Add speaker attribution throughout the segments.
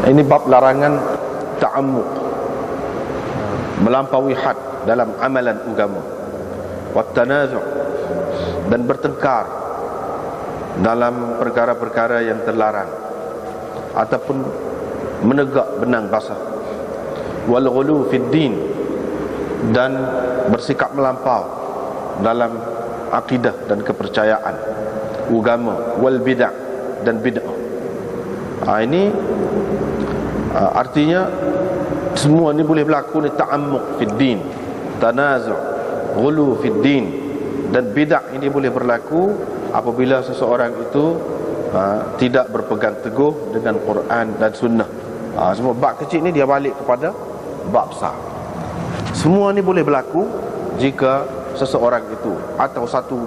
Speaker 1: Ini bab larangan ta'ammuq, melampaui had dalam amalan agama, wattanazu', dan bertengkar dalam perkara-perkara yang terlarang ataupun menegak benang basah, wal ghulu fid din, dan bersikap melampau dalam akidah dan kepercayaan agama, wal bid'ah, dan bid'ah. Ini artinya semua ni boleh berlaku ni, ta'ammuq fid din, tanazu', ghulu fid din, dan bid'ah ini boleh berlaku apabila seseorang itu tidak berpegang teguh dengan Quran dan Sunnah. Semua bab kecil ni dia balik kepada bab besar. Semua ni boleh berlaku jika seseorang itu atau satu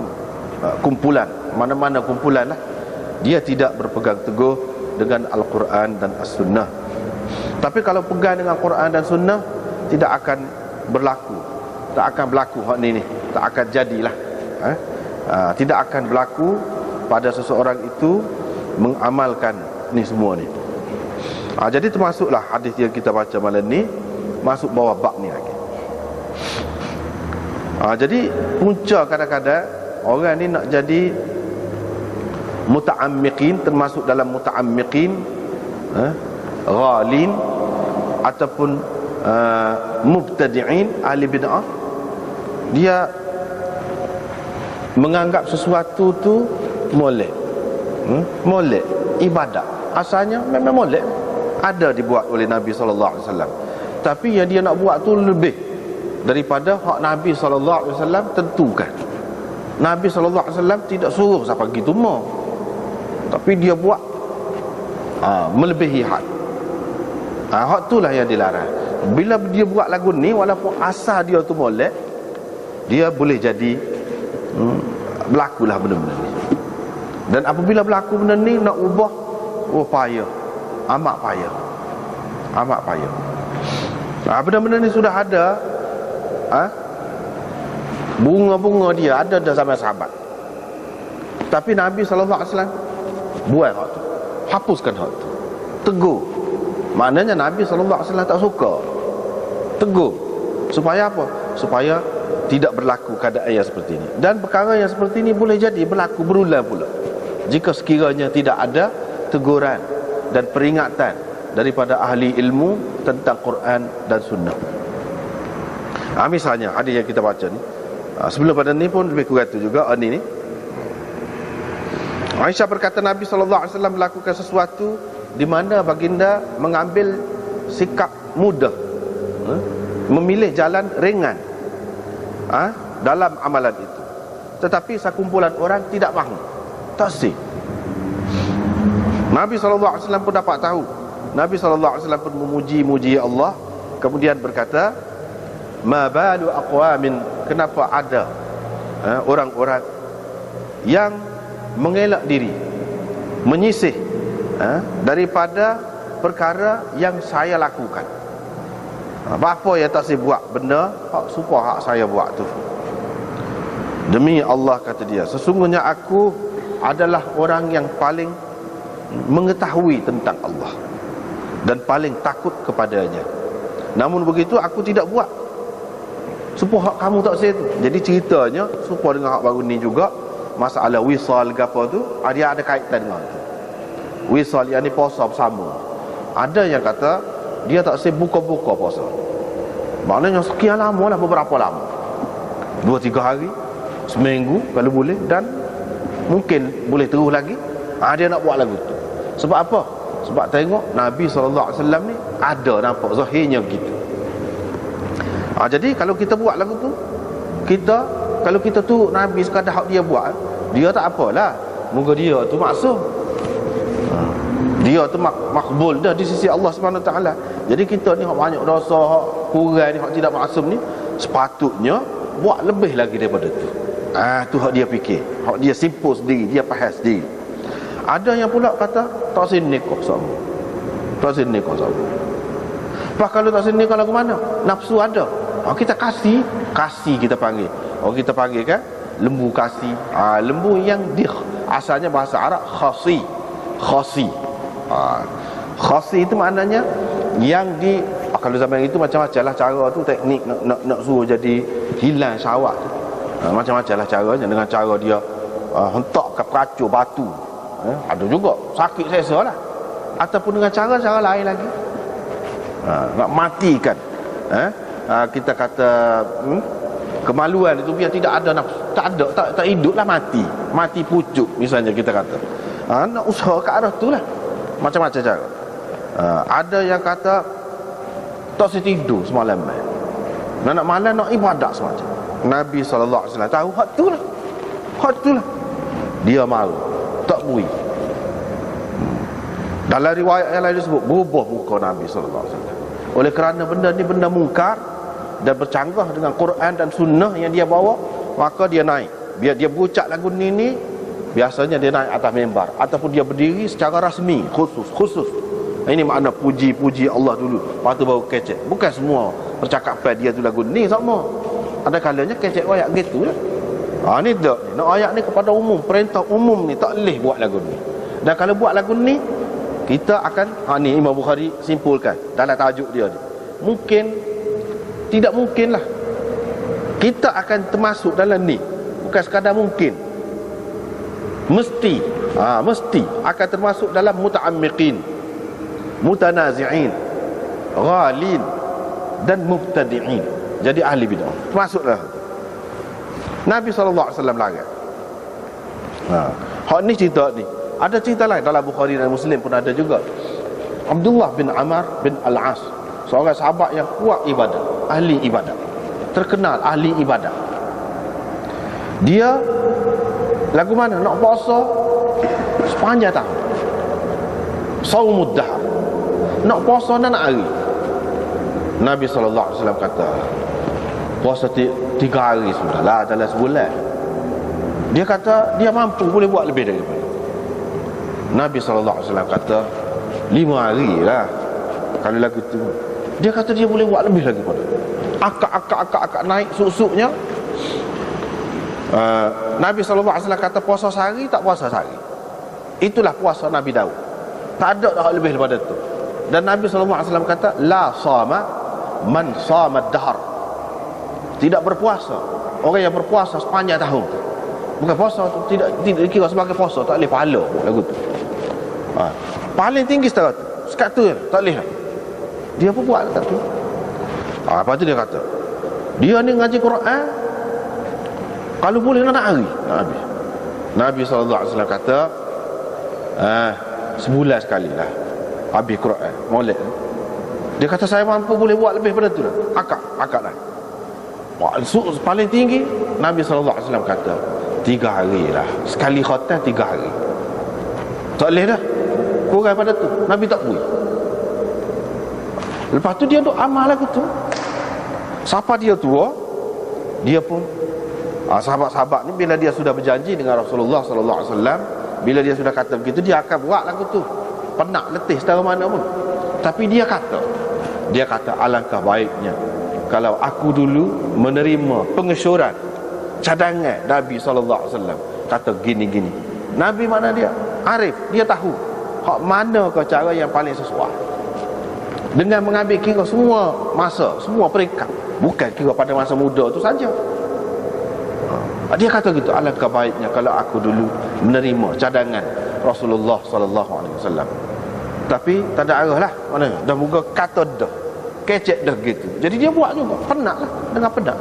Speaker 1: kumpulan, mana-mana kumpulan lah, dia tidak berpegang teguh dengan Al-Quran dan As-Sunnah. Tapi kalau pegang dengan Quran dan Sunnah, tidak akan berlaku, tak akan berlaku hak ni, tak akan jadilah. Tidak akan berlaku pada seseorang itu mengamalkan ni semua ni. Jadi termasuklah hadis yang kita baca malam ni, masuk bawah bab ni lagi. Jadi punca kadang-kadang orang ni nak jadi muta'ammiqin, termasuk dalam muta'ammiqin, ghalin ataupun mubtadi'in, ahli bid'ah. Dia menganggap sesuatu tu molek, molek ibadat. Asalnya memang molek, ada dibuat oleh Nabi SAW, tapi yang dia nak buat tu lebih daripada hak Nabi SAW tentukan. Nabi SAW tidak suruh siapa pergi tuma, tapi dia buat melebihi had. Hak itulah yang dilarang. Bila dia buat lagu ni, walaupun asal dia tu molek, dia boleh jadi berlakulah benda-benda ni. Dan apabila berlaku benda ni, nak ubah, payah, amat payah, amat payah. Benda-benda ni sudah ada, bunga-bunga dia ada dah zaman sahabat, tapi Nabi SAW buat hak tu, hapuskan hak tu, tegur. Maknanya Nabi SAW tak suka, tegur. Supaya apa? Supaya tidak berlaku keadaan yang seperti ini. Dan perkara yang seperti ini boleh jadi berlaku berulang pula jika sekiranya tidak ada teguran dan peringatan daripada ahli ilmu tentang Quran dan Sunnah. Misalnya hadis yang kita baca ni, sebelum pada ni pun lebih kurang tu juga ni. Aisyah berkata Nabi SAW melakukan sesuatu di mana baginda mengambil sikap mudah, memilih jalan ringan dalam amalan itu, tetapi sekumpulan orang tidak mahu, tak sih. Nabi SAW pun dapat tahu. Nabi SAW pun memuji Allah, kemudian berkata, ma balu aqwamin, kenapa ada orang-orang yang mengelak diri, menyisih daripada perkara yang saya lakukan. Apa yang tak saya buat benda hak supaya hak saya buat tu. Demi Allah, kata dia, sesungguhnya aku adalah orang yang paling mengetahui tentang Allah dan paling takut kepadanya. Namun begitu aku tidak buat supaya hak kamu tak saya tu. Jadi ceritanya supaya dengan hak baru ni juga, masalah wisal ke apa tu, dia ada kaitan dengan tu. Wisal yang ni puasa bersama. Ada yang kata dia tak say buka-buka puasa, maknanya sekian lama lah, beberapa lama, 2-3 hari, seminggu kalau boleh, dan mungkin boleh terus lagi. Dia nak buat lagu tu. Sebab apa? Sebab tengok Nabi SAW ni ada nampak zahirnya gitu. Jadi kalau kita buat lagu tu, kalau kita tu Nabi sekadar hak dia buat, dia tak apalah, moga dia tu maksum, dia tu makbul dah di sisi Allah SWT. Jadi kita ni hak banyak dosa, hak kurang ni, hak tidak maksum ni, sepatutnya buat lebih lagi daripada tu. Tu hak dia fikir, hak dia simpul sendiri, dia faham sendiri. Ada yang pula kata tak sini kau sama, tak sini kau sama. Pak kalau tak sini kau lagu mana? Nafsu ada. Kita kasih kita panggil. Kita panggil kan lembu kasih. Lembu yang asalnya bahasa Arab khasi. Khasi itu maknanya yang kalau zaman itu macam-macam lah cara tu, teknik nak suruh jadi hilang syawak tu. Macam-macam lah caranya, dengan cara dia hentak ke peracur batu, ada juga sakit sesa lah, ataupun dengan cara lain lagi, nak matikan kita kata kemaluan itu biar tidak ada nafsu, tak hidup lah, mati pucuk misalnya kita kata. Nak usaha ke arah tu lah, macam-macam cara. Ada yang kata tak tidur semalam, nak malam nak ibadat semacam. Nabi SAW tahu hak tu lah, dia malu, tak bui. Dalam riwayat yang lain disebut berubah muka Nabi SAW. Oleh kerana benda ni benda mungkar dan bercanggah dengan Quran dan sunnah yang dia bawa, maka dia naik. Biar dia berucap lagu ni biasanya dia naik atas mimbar, ataupun dia berdiri secara rasmi, khusus. Ini makna puji Allah dulu, lepas tu baru kecek. Bukan semua percakapan dia tu lagu ni sama. Ada kalanya kecek ayat gitu lah. Ni tak, nak ayat ni kepada umum, perintah umum ni tak boleh buat lagu ni. Dan kalau buat lagu ni, kita akan ni Imam Bukhari simpulkan dalam tajuk dia ni. Tidak mungkin lah kita akan termasuk dalam ni. Bukan sekadar mungkin, mesti akan termasuk dalam muta'ammiqin, mutanazi'in, ghalin dan mubtadi'in. Jadi ahli bid'ah masuklah. Nabi SAW larang. Hak ni cerita ni. Ada cerita lain dalam Bukhari dan Muslim pun ada juga. Abdullah bin Amr bin Al-As, seorang sahabat yang kuat ibadah, ahli ibadah, terkenal ahli ibadah. Dia lagu mana nak puasa sepanjang tahun, saumud dahr, nak puasa nak hari. Nabi SAW kata puasa 3 hari sudah lah dalam sebulan. Dia kata dia mampu boleh buat lebih daripada. Nabi SAW kata 5 hari lah kalau lagu tu. Dia kata dia boleh buat lebih lagi pada. Akak naik susuknya. Nabi SAW kata puasa sehari tak puasa sehari. Itulah puasa Nabi Daud. Tak ada dah lebih daripada tu. Dan Nabi SAW kata la sama man sama dahr. Tidak berpuasa orang yang berpuasa sepanjang tahun. Bukan puasa tu, tidak dikira sebagai puasa, tak boleh pahala lagu tu. Paling tinggi setara tu, sekat tu tak boleh. Dia pun buat dekat tu. Lepas tu dia kata dia ni ngaji Quran kalau boleh nak hari Nabi SAW kata sebulan sekali lah habis Quran molek. Dia kata saya mampu boleh buat lebih pada tu lah. Akak lah. Paling tinggi Nabi SAW kata 3 hari lah, sekali khatam 3 hari. Tak boleh dah kurang pada tu. Nabi tak boleh. Lepas tu dia duk amal lagu tu. Siapa dia tua, dia pun sahabat-sahabat ni bila dia sudah berjanji dengan Rasulullah SAW, bila dia sudah kata begitu, dia akan buat lagu tu. Penat, letih setara mana pun. Tapi dia kata alangkah baiknya kalau aku dulu menerima pengesyoran cadangan Nabi SAW kata gini-gini. Nabi mana dia? Arif, dia tahu hak mana ke cara yang paling sesuai dengan mengambil kira semua masa, semua peringkat, bukan kira pada masa muda tu saja. Dia kata gitu, alangkah baiknya kalau aku dulu menerima cadangan Rasulullah SAW. Tapi tak ada arah lah mana, dah muka kata dah kecek dah gitu. Jadi dia buat juga, penat lah, dengan penat.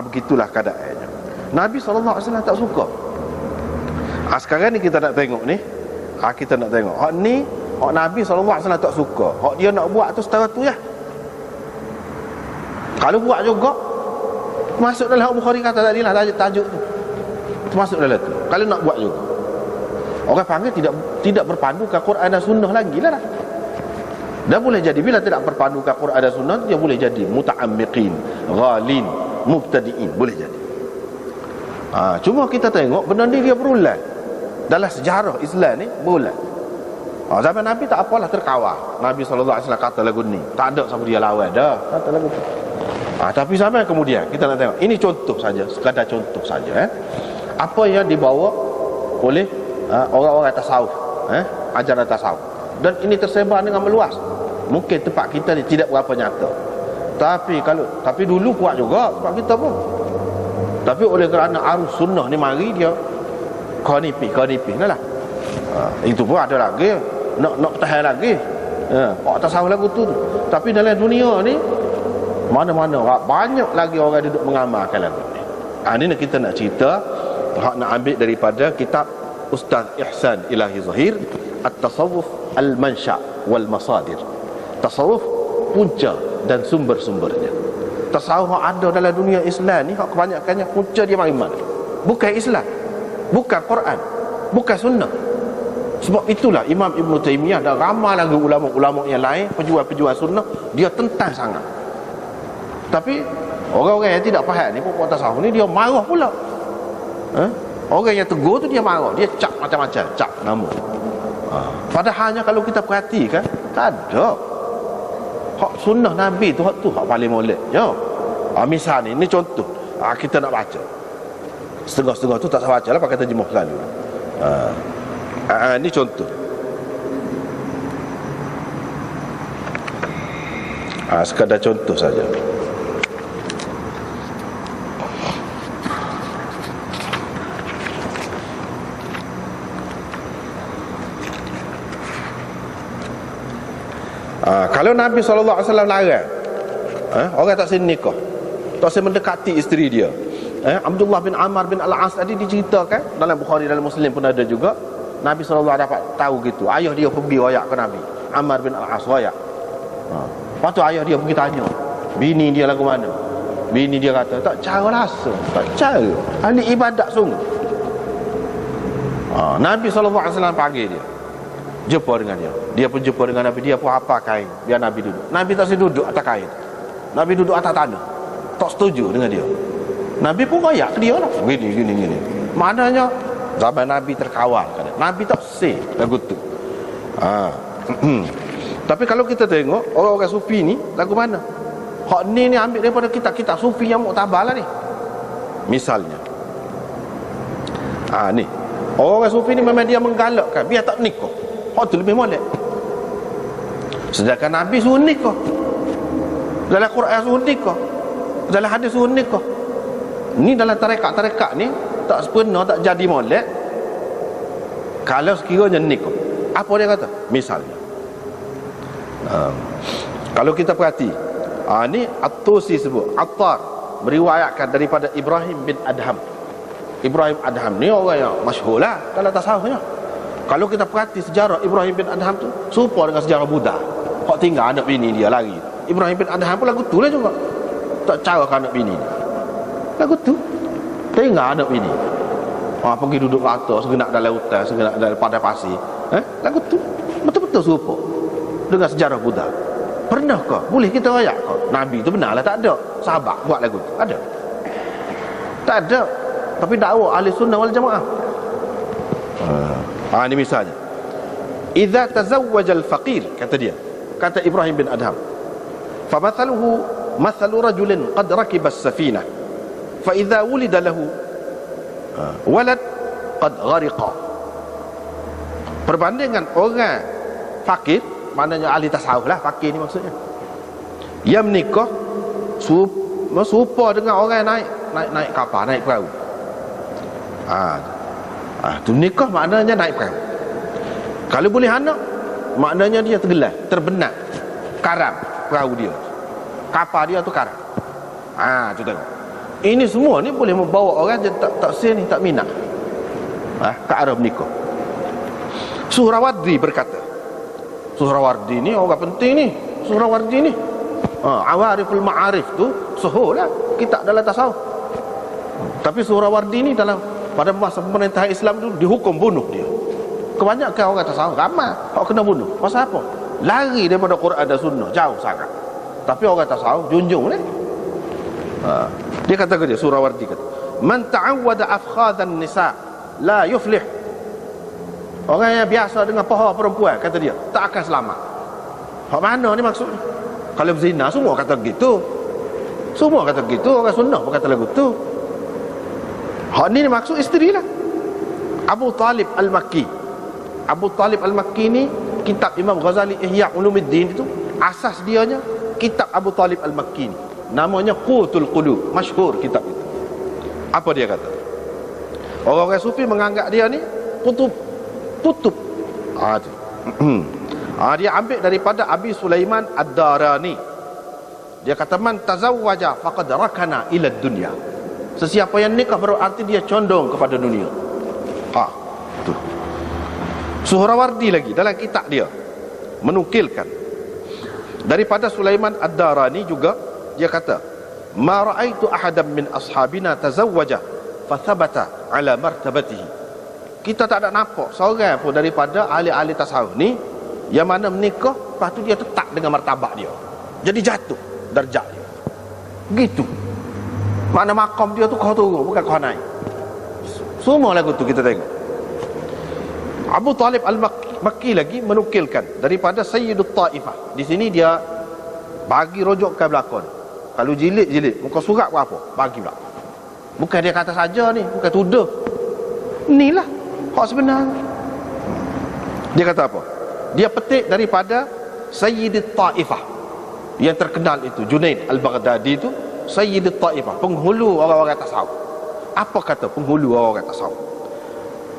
Speaker 1: Begitulah keadaannya. Nabi SAW tak suka. Sekarang ni kita nak tengok ni, kita nak tengok hak ni, hak Nabi SAW tak suka. Hak dia nak buat tu setara tu ya. Kalau buat juga masuk dalam Bukhari kata tadi lah, tajuk tu termasuk dalam tu. Kalau nak buat juga, orang panggil tidak berpandukan Quran dan Sunnah lagi lah. Dan boleh jadi bila tidak berpandukan Quran dan Sunnah, dia boleh jadi muta'ammiqin, ghalin, mubtadi'in, boleh jadi. Cuma kita tengok benda ni dia berulang dalam sejarah Islam ni, berulang. Zaman Nabi tak apalah, terkawal. Nabi SAW kata lagu ni, tak ada siapa dia lawan dah kata lagu tu. Tapi sampai kemudian kita nak tengok, ini contoh saja, sekadar contoh saja apa yang dibawa oleh orang-orang tasawuf, ajaran tasawuf. dan ini tersebar dengan meluas. Mungkin tempat kita ni tidak berapa nyata, tapi dulu kuat juga tempat kita pun. Tapi oleh kerana arus sunnah ni mari, dia konipih lah. Itu pun ada lagi nak tahan lagi. Orang tak salah lagu tu. Tapi dalam dunia ni mana-mana banyak lagi orang duduk mengamalkan lagu ni. Ini kita nak cerita, nak ambil daripada kitab Ustaz Ihsan Ilahi Zahir, At-Tasawuf Al-Mansha' Wal-Masadir. Tasawuf punca dan sumber-sumbernya. Tasawuf ada dalam dunia Islam ni, kebanyakannya punca dia mana? Bukan Islam, bukan Quran, bukan sunnah. Sebab itulah Imam Ibn Taymiyah dan ramai lagi ulama-ulama yang lain, pejuang-pejuang sunnah, dia tentang sangat. Tapi orang-orang yang tidak faham ni, pokok tasawuf ni, dia marah pula. Orang yang tegur tu dia marah, dia cap macam-macam, cap nama. Padahalnya kalau kita perhatikan, tak ada. Hak sunnah Nabi tu, hak paling molek. Ya. Misal ni contoh, kita nak baca. Setengah-setengah tu tak salah baca lah, pakai terjemah selalu. Ini contoh. Sekadar contoh saja. Kalau Nabi SAW larang orang tak sini nikah, tak sini mendekati isteri dia. Abdullah bin Ammar bin Al-As tadi diceritakan dalam Bukhari, dalam Muslim pun ada juga. Nabi SAW dapat tahu gitu, ayah dia pergi royak ke Nabi, Ammar bin Al-As royak. Lepas tu ayah dia pergi tanya, bini dia lagu mana? Bini dia kata, tak cara rasa, tak cara, ahli ibadat sungguh. Nabi SAW panggil dia, jumpa dengan dia. Dia pun jumpa dengan Nabi, dia pun apa kain, biar Nabi duduk. Nabi tak duduk atas kain, Nabi duduk atas tanah. Tak setuju dengan dia. Nabi pun royak ke dia lah, gini. Maknanya zaman Nabi terkawal kan? Nabi tak say lagu tu. Tapi kalau kita tengok orang-orang sufi ni, lagu mana? Hak ni ambil daripada kitab-kitab sufi yang muktabar lah ni. Misalnya ni orang sufi ni memang dia menggalakkan biar tak nikah. Hak tu lebih molek. Sedangkan Nabi suruh nikah, dalam Quran suruh nikah, dalam hadis suruh nikah. Ni dalam tarekat-tarekat ni tak sepenuh tak jadi molek kalau sekiranya nikah. Apa dia kata? Misalnya kalau kita perhati, ni At-Tusi sebut, Attar meriwayatkan daripada Ibrahim bin Adham. Ibrahim Adham ni orang yang masyhur lah dalam tasawufnya. Kalau kita perhati sejarah Ibrahim bin Adham tu serupa dengan sejarah Buddha. Hak tinggal anak bini dia lari. Ibrahim bin Adham pun lagu tu lah juga. Tak cara ke anak bini dia, lagu tu tinggal anak bini. Pergi duduk rata segenak dalam hutan, segenak dalam padang pasir. Lagu tu betul-betul serupa dengan sejarah Buddha. Pernahkah boleh kita rayak ke? Nabi tu benarlah tak ada sahabat buat lagu tu? Ada? Tak ada. Tapi dakwah ahli sunnah wal jamaah. Ini misalnya, idza tazawwaja al-faqir, kata dia, kata Ibrahim bin Adham, fa mathaluhu mathalu rajulin qad rakiba as-safinah fa idza wulida lahu walad qad ghariqa. Perbandingan orang fakir, maknanya ahli tasawuf lah, fakir ni maksudnya, yang menikah serupa dengan orang naik kapal, naik perahu. Tu nikah maknanya naik perahu. Kalau boleh anak, maknanya dia tenggelam, terbenam, karam perahu dia, kapal dia tu karam. Tu tengok. Ini semua ni boleh membawa orang yang tak sini, tak minat ke arah menikah. Suhrawardi berkata, Suhrawardi ni orang penting ni, Suhrawardi ni Awariful Ma'arif tu suhur lah kitab dalam tasawuf. Tapi Suhrawardi ni pada masa pemerintahan Islam tu dihukum bunuh dia. Kebanyakan orang tasawuf ramai hak kena bunuh. Pasal apa? Lari daripada Quran dan Sunnah jauh sangat. Tapi orang tasawuf junjung ni. Dia kata ke dia, Suhrawardi kata, man ta'awwada afkhadhan nisa la yuflih. Orang yang biasa dengan paha perempuan, kata dia, tak akan selamat. Hak mana ni maksudnya? Kalau berzina semua kata begitu. Semua kata begitu, orang sunnah pun kata lagu tu. Hak ni maksud isteri lah. Abu Talib Al-Makki. Abu Talib Al-Makki ni kitab Imam Ghazali Ihya Ulumuddin itu, asas dianya kitab Abu Talib Al-Makki ni, namanya Qutul Qulub, masyhur kitab itu. Apa dia kata? Orang-orang sufi menganggap dia ni kutub. Dia ambil daripada Abi Sulaiman Ad-Darani. Dia kata man tazawwaja faqad rakana ila dunya. Sesiapa yang nikah berarti dia condong kepada dunia. Tu. Suhrawardi lagi dalam kitab dia menukilkan daripada Sulaiman Ad-Darani juga, dia kata ma ra'aitu ahadan min ashabina tazawwaja fa thabata ala martabatihi. Kita tak ada nampak seorang pun daripada ahli-ahli tasawuf ni yang mana menikah lepas tu dia tetap dengan martabat dia, jadi jatuh darjat dia gitu. Mana makam dia tu kau turun, bukan kau naik. Semua lagu tu kita tengok. Abu Talib Al-Makki lagi menukilkan daripada Sayyidut Taifah. Di sini dia bagi rojokkan belakang. Kalau jilid muka surat apa bagi pula. Bukan dia kata saja ni, bukan tuduh. Inilah hak sebenar. Dia kata apa? Dia petik daripada Sayyidut Taifah yang terkenal itu, Junaid Al-Baghdadi itu, Sayyidut Taifah, penghulu orang-orang tasawuf. Apa kata penghulu orang-orang tasawuf?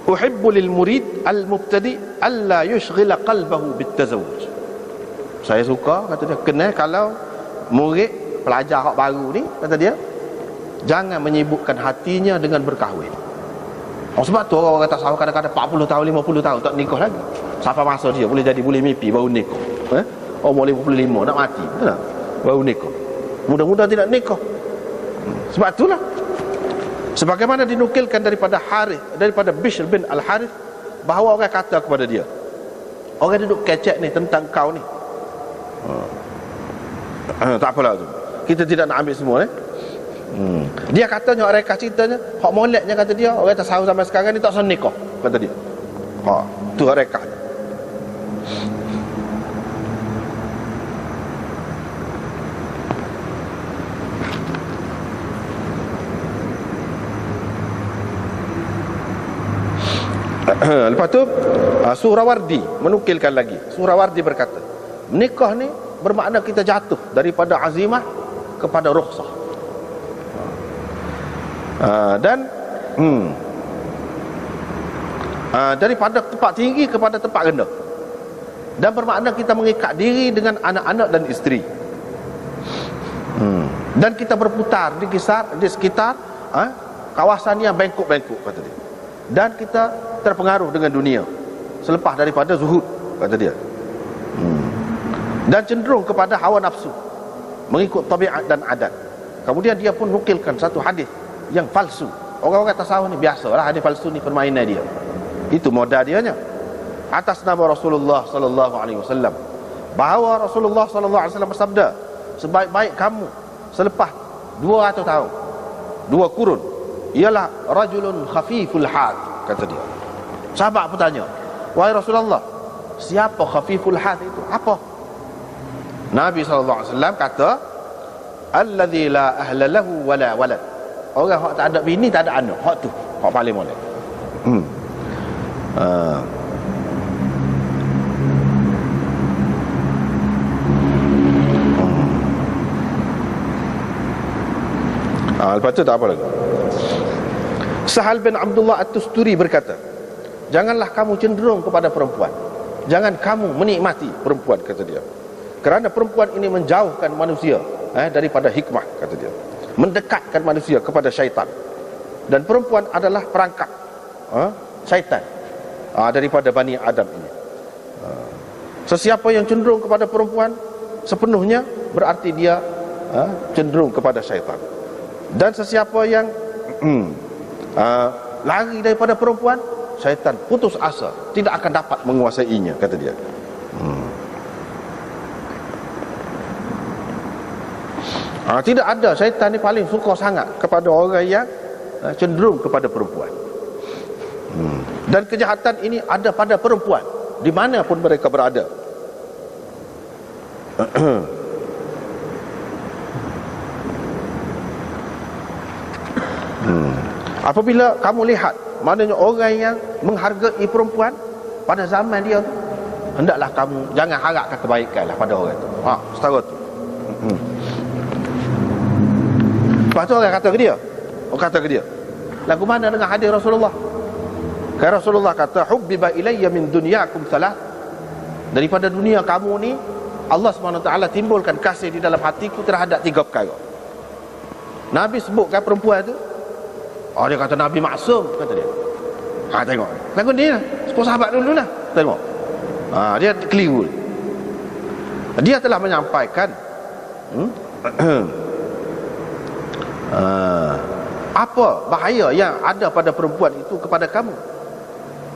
Speaker 1: Uhibbu lil murid al-mubtadi alla yushghila qalbahu bitazawwuj. Saya suka, kata dia, kena kalau murid pelajar hak baru ni, kata dia, jangan menyibukkan hatinya dengan berkahwin. Sebab tu orang kata tasawuf kadang-kadang 40 tahun 50 tahun tak nikah lagi. Sampai masa dia boleh mimpi baru nikah. Umur 55 nak mati, betul tak? Baru nikah. Mudah-mudah tidak nikah. Sebab itulah sebagaimana dinukilkan daripada Bishr bin Al-Harith, bahawa orang kata kepada dia, orang duduk kecek ni tentang kau ni. Tak apalah tu, kita tidak nak ambil semua Dia katanya, orang ceritanya, hak moleknya kata dia, orang tasawuf sampai sekarang ni tak usah nikah, kata dia. Tu orang kata. Lepas tu Suhrawardi menukilkan lagi. Suhrawardi berkata, nikah ni bermakna kita jatuh daripada azimah kepada rukhsah. Daripada tempat tinggi kepada tempat rendah, dan bermakna kita mengikat diri dengan anak-anak dan isteri, dan kita berputar di sekitar kawasan yang bengkok-bengkok, kata dia, dan kita terpengaruh dengan dunia selepas daripada zuhud, kata dia, dan cenderung kepada hawa nafsu, mengikut tabiat dan adat. Kemudian dia pun nukilkan satu hadis yang palsu. Orang-orang tasawuf ni biasalah hadis palsu ni, permainan dia. Itu modal dianya. Atas nama Rasulullah sallallahu alaihi wasallam, bahawa Rasulullah sallallahu alaihi wasallam bersabda, sebaik-baik kamu selepas 200 tahun, 2 kurun, ialah rajulun khafiful had, kata dia. Sahabat bertanya, wahai Rasulullah, siapa khafiful had itu? Apa? Nabi sallallahu alaihi wasallam kata, alladzi la ahla lahu wala walad. Orang hak tak ada bini, tak ada anak, hak tu hak paling molek. Lepas tu tak apa lagi. Sahal bin Abdullah At-Tusturi berkata, janganlah kamu cenderung kepada perempuan, jangan kamu menikmati perempuan, kata dia, kerana perempuan ini menjauhkan manusia daripada hikmah, kata dia, mendekatkan manusia kepada syaitan, dan perempuan adalah perangkap syaitan daripada Bani Adam ini. Sesiapa yang cenderung kepada perempuan sepenuhnya berarti dia cenderung kepada syaitan, dan sesiapa yang lari daripada perempuan, syaitan putus asa, tidak akan dapat menguasainya, kata dia. Tidak ada, syaitan ni paling suka sangat kepada orang yang cenderung kepada perempuan. Dan kejahatan ini ada pada perempuan di mana pun mereka berada. Apabila kamu lihat, maknanya orang yang menghargai perempuan pada zaman dia tu, hendaklah kamu jangan harapkan kebaikan lah pada orang tu. Setara tu. Lepas tu orang kata ke dia, lagu mana dengan hadis Rasulullah? Kan Rasulullah kata, hubbiba ilayya min dunyakum salah, daripada dunia kamu ni Allah SWT timbulkan kasih di dalam hatiku terhadap 3 perkara. Nabi sebutkan perempuan tu, dia kata Nabi maksum, kata dia. Tengok lagu ni lah, 10 sahabat dulu lah. Tengok, dia keliru. Dia telah menyampaikan apa bahaya yang ada pada perempuan itu kepada kamu.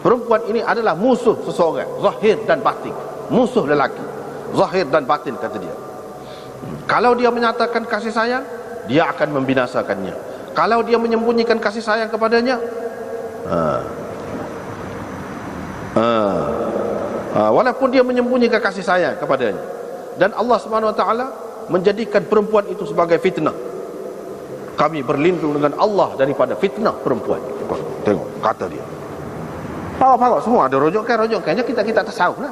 Speaker 1: Perempuan ini adalah musuh seseorang, zahir dan batin. Musuh lelaki, zahir dan batin, kata dia. Kalau dia menyatakan kasih sayang, dia akan membinasakannya. Kalau dia menyembunyikan kasih sayang kepadanya, walaupun dia menyembunyikan kasih sayang kepadanya, dan Allah SWT menjadikan perempuan itu sebagai fitnah, kami berlindung dengan Allah daripada fitnah perempuan. Tengok kata dia. Bawa semua ada rojokannya kita tasawuf lah.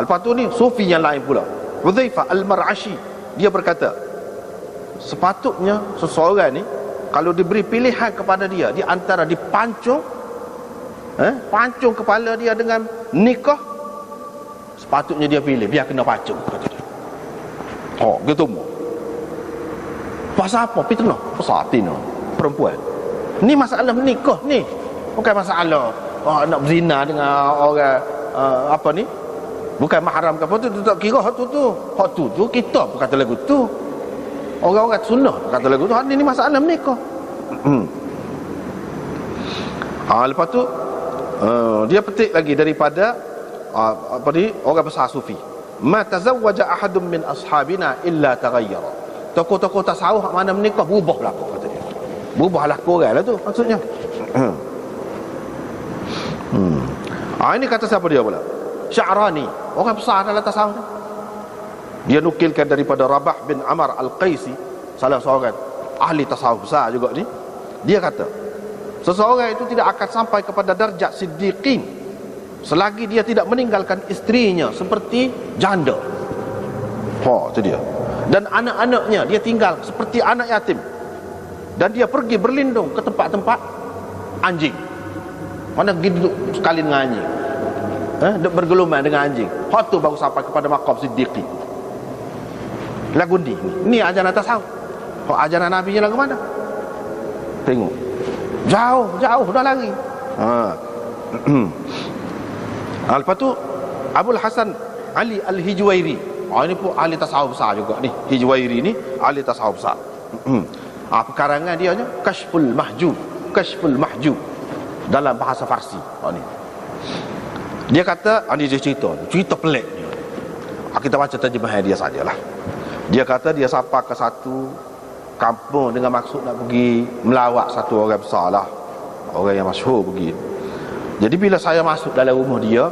Speaker 1: Lepas tu ni sufi yang lain pula, Hudzaifah Al-Mar'ashi, dia berkata, sepatutnya seseorang ni kalau diberi pilihan kepada dia di antara dipancung pancung kepala dia dengan nikah, sepatutnya dia pilih biar kena pancung, kata dia. Gitu mu. Pasal apa? Fitnah pasal fitnah perempuan. Ni masalah menikah ni, bukan masalah nak berzina dengan orang apa ni, bukan mahram ke apa tu, tak kira hak tu kita pun kata lagu tu, orang-orang sunnah kata lagu tu. Ni masalah menikah. Lepas tu dia petik lagi daripada apa ni, orang besar sufi, ma tazawwaja ahadun min ashabina illa taghayyara. Tokoh-tokoh tasawuf hak mana menikah berubah berlaku, kata dia. Berubah laku orang lah tu maksudnya. Ini kata siapa dia pula? Sya'rani, orang besar dalam tasawuf. Dia nukilkan daripada Rabah bin Amr Al-Qaisi, salah seorang ahli tasawuf besar juga ni. Dia kata, seseorang itu tidak akan sampai kepada darjat siddiqin selagi dia tidak meninggalkan isterinya seperti janda. Itu dia. Dan anak-anaknya dia tinggal seperti anak yatim. Dan dia pergi berlindung ke tempat-tempat anjing. Mana pergi duduk sekali dengan anjing, bergelumang dengan anjing. Hak tu baru sampai kepada maqam siddiqi. Lagu ni ajaran tasawuf. Ajaran Nabi nya lagu mana? Tengok, jauh dah lari. Lepas tu Abul Hasan Ali Al-Hijwairi, ini pun ahli tasawuf besar juga ni. Hijwairi ni ahli tasawuf besar. Pekarangan dia nya Kashful Mahjub dalam bahasa Farsi. Ni dia kata, dia cerita pelik ni. Kita baca terjemahan dia sajalah. Dia kata dia sampai ke satu kampung dengan maksud nak pergi melawat satu orang besar lah, orang yang masyhur pergi. Jadi bila saya masuk dalam rumah dia,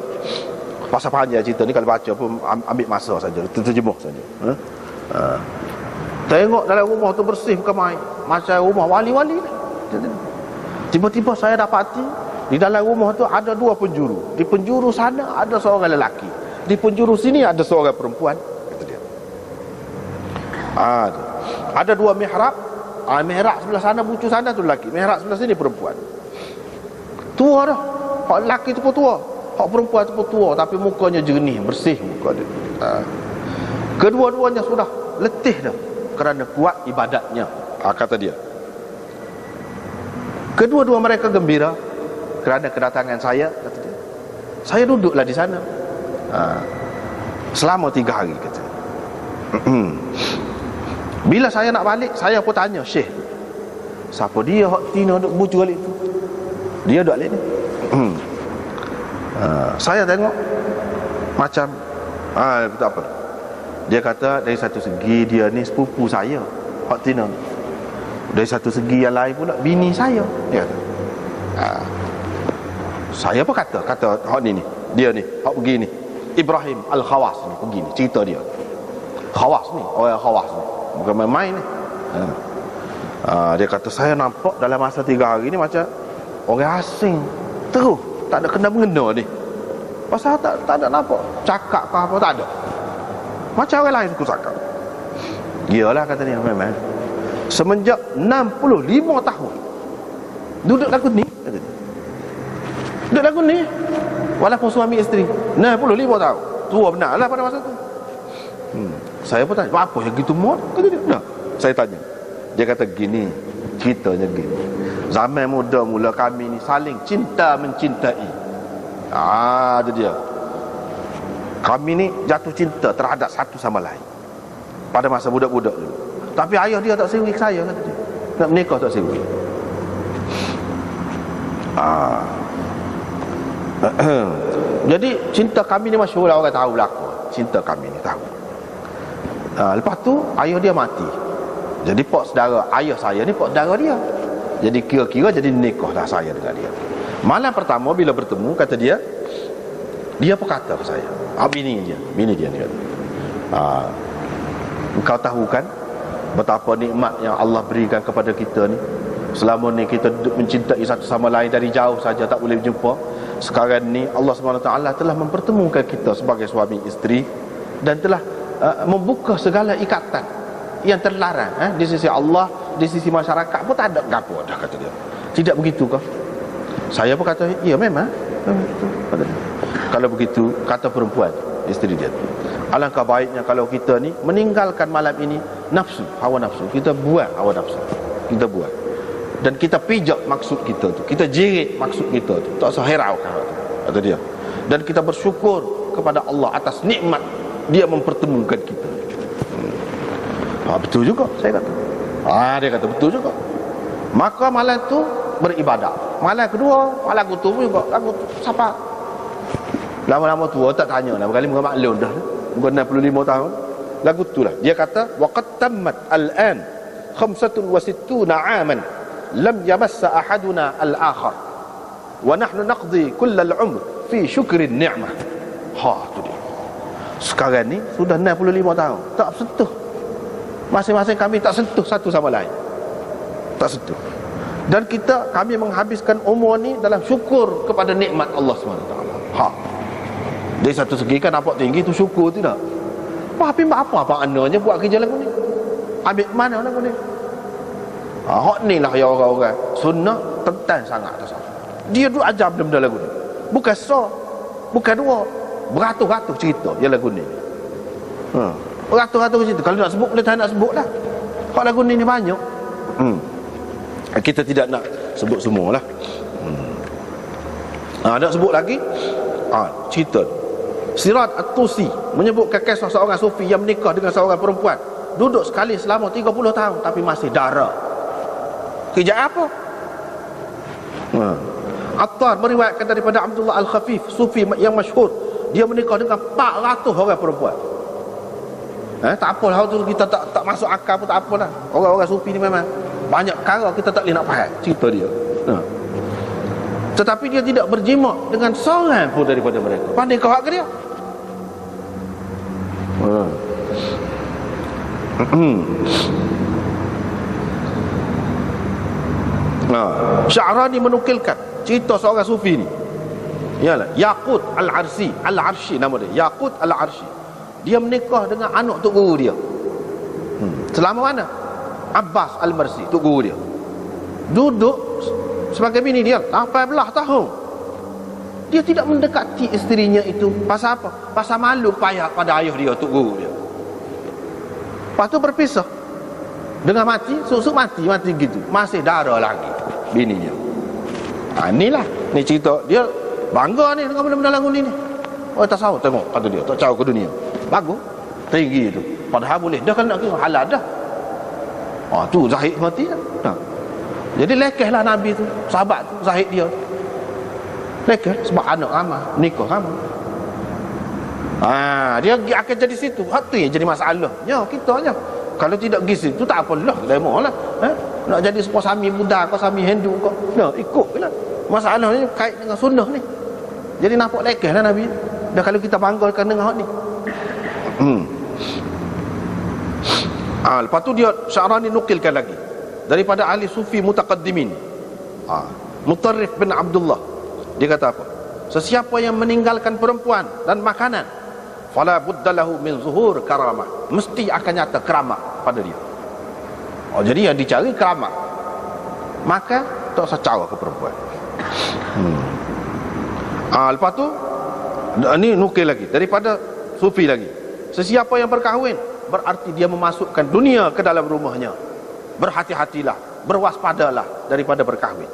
Speaker 1: pasal panjang cerita ni, kalau baca pun ambil masa saja, terjemah saja. Tengok dalam rumah tu bersih bukan main, macam rumah wali-wali. Tiba-tiba saya dapati di dalam rumah tu ada 2 penjuru. Di penjuru sana ada seorang lelaki, di penjuru sini ada seorang perempuan, kata dia. Ada 2 mihrab. Mihrab sebelah sana, bucu sana tu lelaki, mihrab sebelah sini perempuan. Tua dah. Hak lelaki tu pun tua, hak perempuan tu pun tua, tapi mukanya jernih, bersih muka dia. Kedua-duanya sudah letih dah kerana kuat ibadatnya, kata dia. Kedua-dua mereka gembira kerana kedatangan saya, kata dia. Saya duduklah di sana selama 3 hari, kata. Bila saya nak balik, saya pun tanya Syekh, siapa dia hak tina duk bucu balik tu? Dia duk balik ni. Saya tengok macam tak apa. Dia kata dari satu segi dia ni sepupu saya, hak tina. Dari satu segi yang lain pula bini saya, dia kata. Saya pun kata hak ni dia ni hak begini, Ibrahim Al-Khawas ni begini cerita dia. Khawas ni, orang Khawas ni bukan main-main ni. Dia kata saya nampak dalam masa 3 hari ni macam orang asing terus, tak ada kena mengena ni. Pasal tak ada nampak cakap ke apa, tak ada. Macam orang lain aku cakap. Iyalah kata dia memang. Semenjak 65 tahun duduk lagu ni, kata dia. Duduk lagu ni walaupun suami isteri 65 tahun. Tua benar lah pada masa tu. Saya pun tanya, apa yang gitu mod? Kata dia, dah. Saya tanya. Dia kata gini, ceritanya gini. Zaman muda mula kami ni saling cinta mencintai. Itu dia. Kami ni jatuh cinta terhadap satu sama lain pada masa budak-budak dulu. Tapi ayah dia tak sewi saya, kata dia. Nak menikah tak sewi. Jadi cinta kami ni masyhur lah, orang tahu belaka. Cinta kami ni tahu. Lepas tu ayah dia mati. Jadi pak saudara ayah saya ni pak saudara dia. Jadi kira-kira jadi nikah dah saya dengan dia. Malam pertama bila bertemu, kata dia berkata ke saya, bini dia ni kata, engkau tahu kan betapa nikmat yang Allah berikan kepada kita ni. Selama ni kita mencintai satu sama lain dari jauh saja, tak boleh berjumpa. Sekarang ni Allah SWT telah mempertemukan kita sebagai suami isteri dan telah membuka segala ikatan yang terlarang di sisi Allah, di sisi masyarakat pun tak ada gapo dah, kata dia. Tidak begitu kah? Saya pun kata, ya memang begitu, kata dia. Kalau begitu, kata perempuan isteri dia, alangkah baiknya kalau kita ni meninggalkan malam ini nafsu, hawa nafsu. Kita buat hawa nafsu, kita buat, dan kita pijak maksud kita tu, kita jerit maksud kita tu, tak usah hiraukan, kata dia. Dan kita bersyukur kepada Allah atas nikmat Dia mempertemukan kita. Betul juga, saya kata. Dia kata betul juga. Maka malam tu beribadat. Malam kedua, malam tu pun juga lagu siapa? Lama-lama tua tak tanya lah, berkali muka maklum dah. Muka 65 tahun. Lagu tu lah. Dia kata waqad tammat al-an 65 aman lam yamassa ahaduna al-akhar wa nahnu naqdi kull al-umr fi syukrin ni'mah. Tu dia. Sekarang ni sudah 65 tahun tak sentuh, masing-masing kami tak sentuh satu sama lain, tak sentuh. Dan kami menghabiskan umur ni dalam syukur kepada nikmat Allah SWT. Dari satu segi kan nampak tinggi tu syukur tidak. Tapi apa maknanya buat kerja lagu ni? Ambil mana lagu ni? Hak ni lah yang orang-orang sunnah tentang sangat tu. Dia duk ajar benda-benda lagu ni. Bukan bukan dua, beratus-ratus cerita yang lagu ni. Beratus-ratus cerita. Kalau nak sebut boleh tak nak sebut lah. Hak lagu ni banyak. Kita tidak nak sebut semua lah. Nak sebut lagi cerita Sirat At-Tusi menyebutkan kisah seorang sufi yang menikah dengan seorang perempuan, duduk sekali selama 30 tahun tapi masih dara. Kerja apa? Attar meriwayatkan daripada Abdullah Al-Khafif, sufi yang masyhur, dia menikah dengan 400 orang perempuan. Tak apalah tu, kita tak masuk akal pun tak apalah. Orang-orang sufi ni memang banyak perkara kita tak boleh nak faham cerita dia. Tetapi dia tidak berjima dengan seorang pun daripada mereka. Pandai kau hak ke dia? Sya'rani menukilkan cerita seorang sufi ni. Yalah, Yaqut Al-Arshi nama dia. Yaqut Al-Arshi. Dia menikah dengan anak tok guru dia. Selama mana? Abbas Al-Marsi, tok guru dia. Duduk sebagai bini dia 18 tahun. Dia tidak mendekati isterinya itu. Pasal apa? Pasal malu payah pada ayah dia, tok guru dia. Lepas tu berpisah. Dengan mati, susuk mati gitu. Masih darah lagi bininya. Inilah, ni cerita dia bangga ni dengan benda-benda lagu ni. Tak tahu tengok kata dia, tak tahu ke dunia. Bagus. Tinggi tu. Padahal boleh dah kan nak kira halal dah. Tu Zahid mati dah. Jadi lekehlah Nabi tu, sahabat tu, Zahid dia. Lekeh sebab anak ramah, nikah ramah. Dia akan jadi situ. Hati jadi masalah. Ya, kitanya. Kalau tidak pergi situ tak apalah, demo lah. Nak jadi sebuah sami Buddha kau sami Hindu kau. Ikutlah. Masalah ni kait dengan sunnah ni. Jadi nampak lekehlah Nabi. Dan kalau kita banggakan dengan hak ni. Lepas tu dia Sya'rani nukilkan lagi daripada ahli sufi mutaqaddimin. Mutarrif bin Abdullah, dia kata apa? sesiapa yang meninggalkan perempuan dan makanan, fala buddalahu min zuhur karamah, mesti akan nyata keramat pada dia. Jadi yang dicari keramat, maka tak usah cara ke perempuan. Lepas tu ni nukil lagi daripada sufi lagi, sesiapa yang berkahwin berarti dia memasukkan dunia ke dalam rumahnya. Berhati-hatilah, berwaspadalah daripada berkahwin.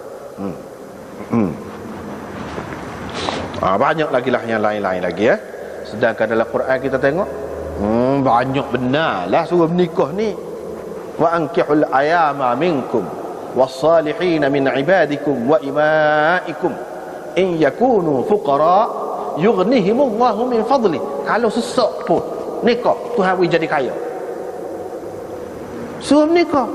Speaker 1: Banyak lagi lah yang lain-lain lagi ya. Sedangkan dalam Quran kita tengok banyak benar lah suruh menikah ni. Wa ankihul ayama minkum was-salihin min ibadikum wa imaikum in yakunu fuqara yughnihimullahu min fadli. Kalau sesak pun nikah, Tuhan boleh jadi kaya. Suruh menikah.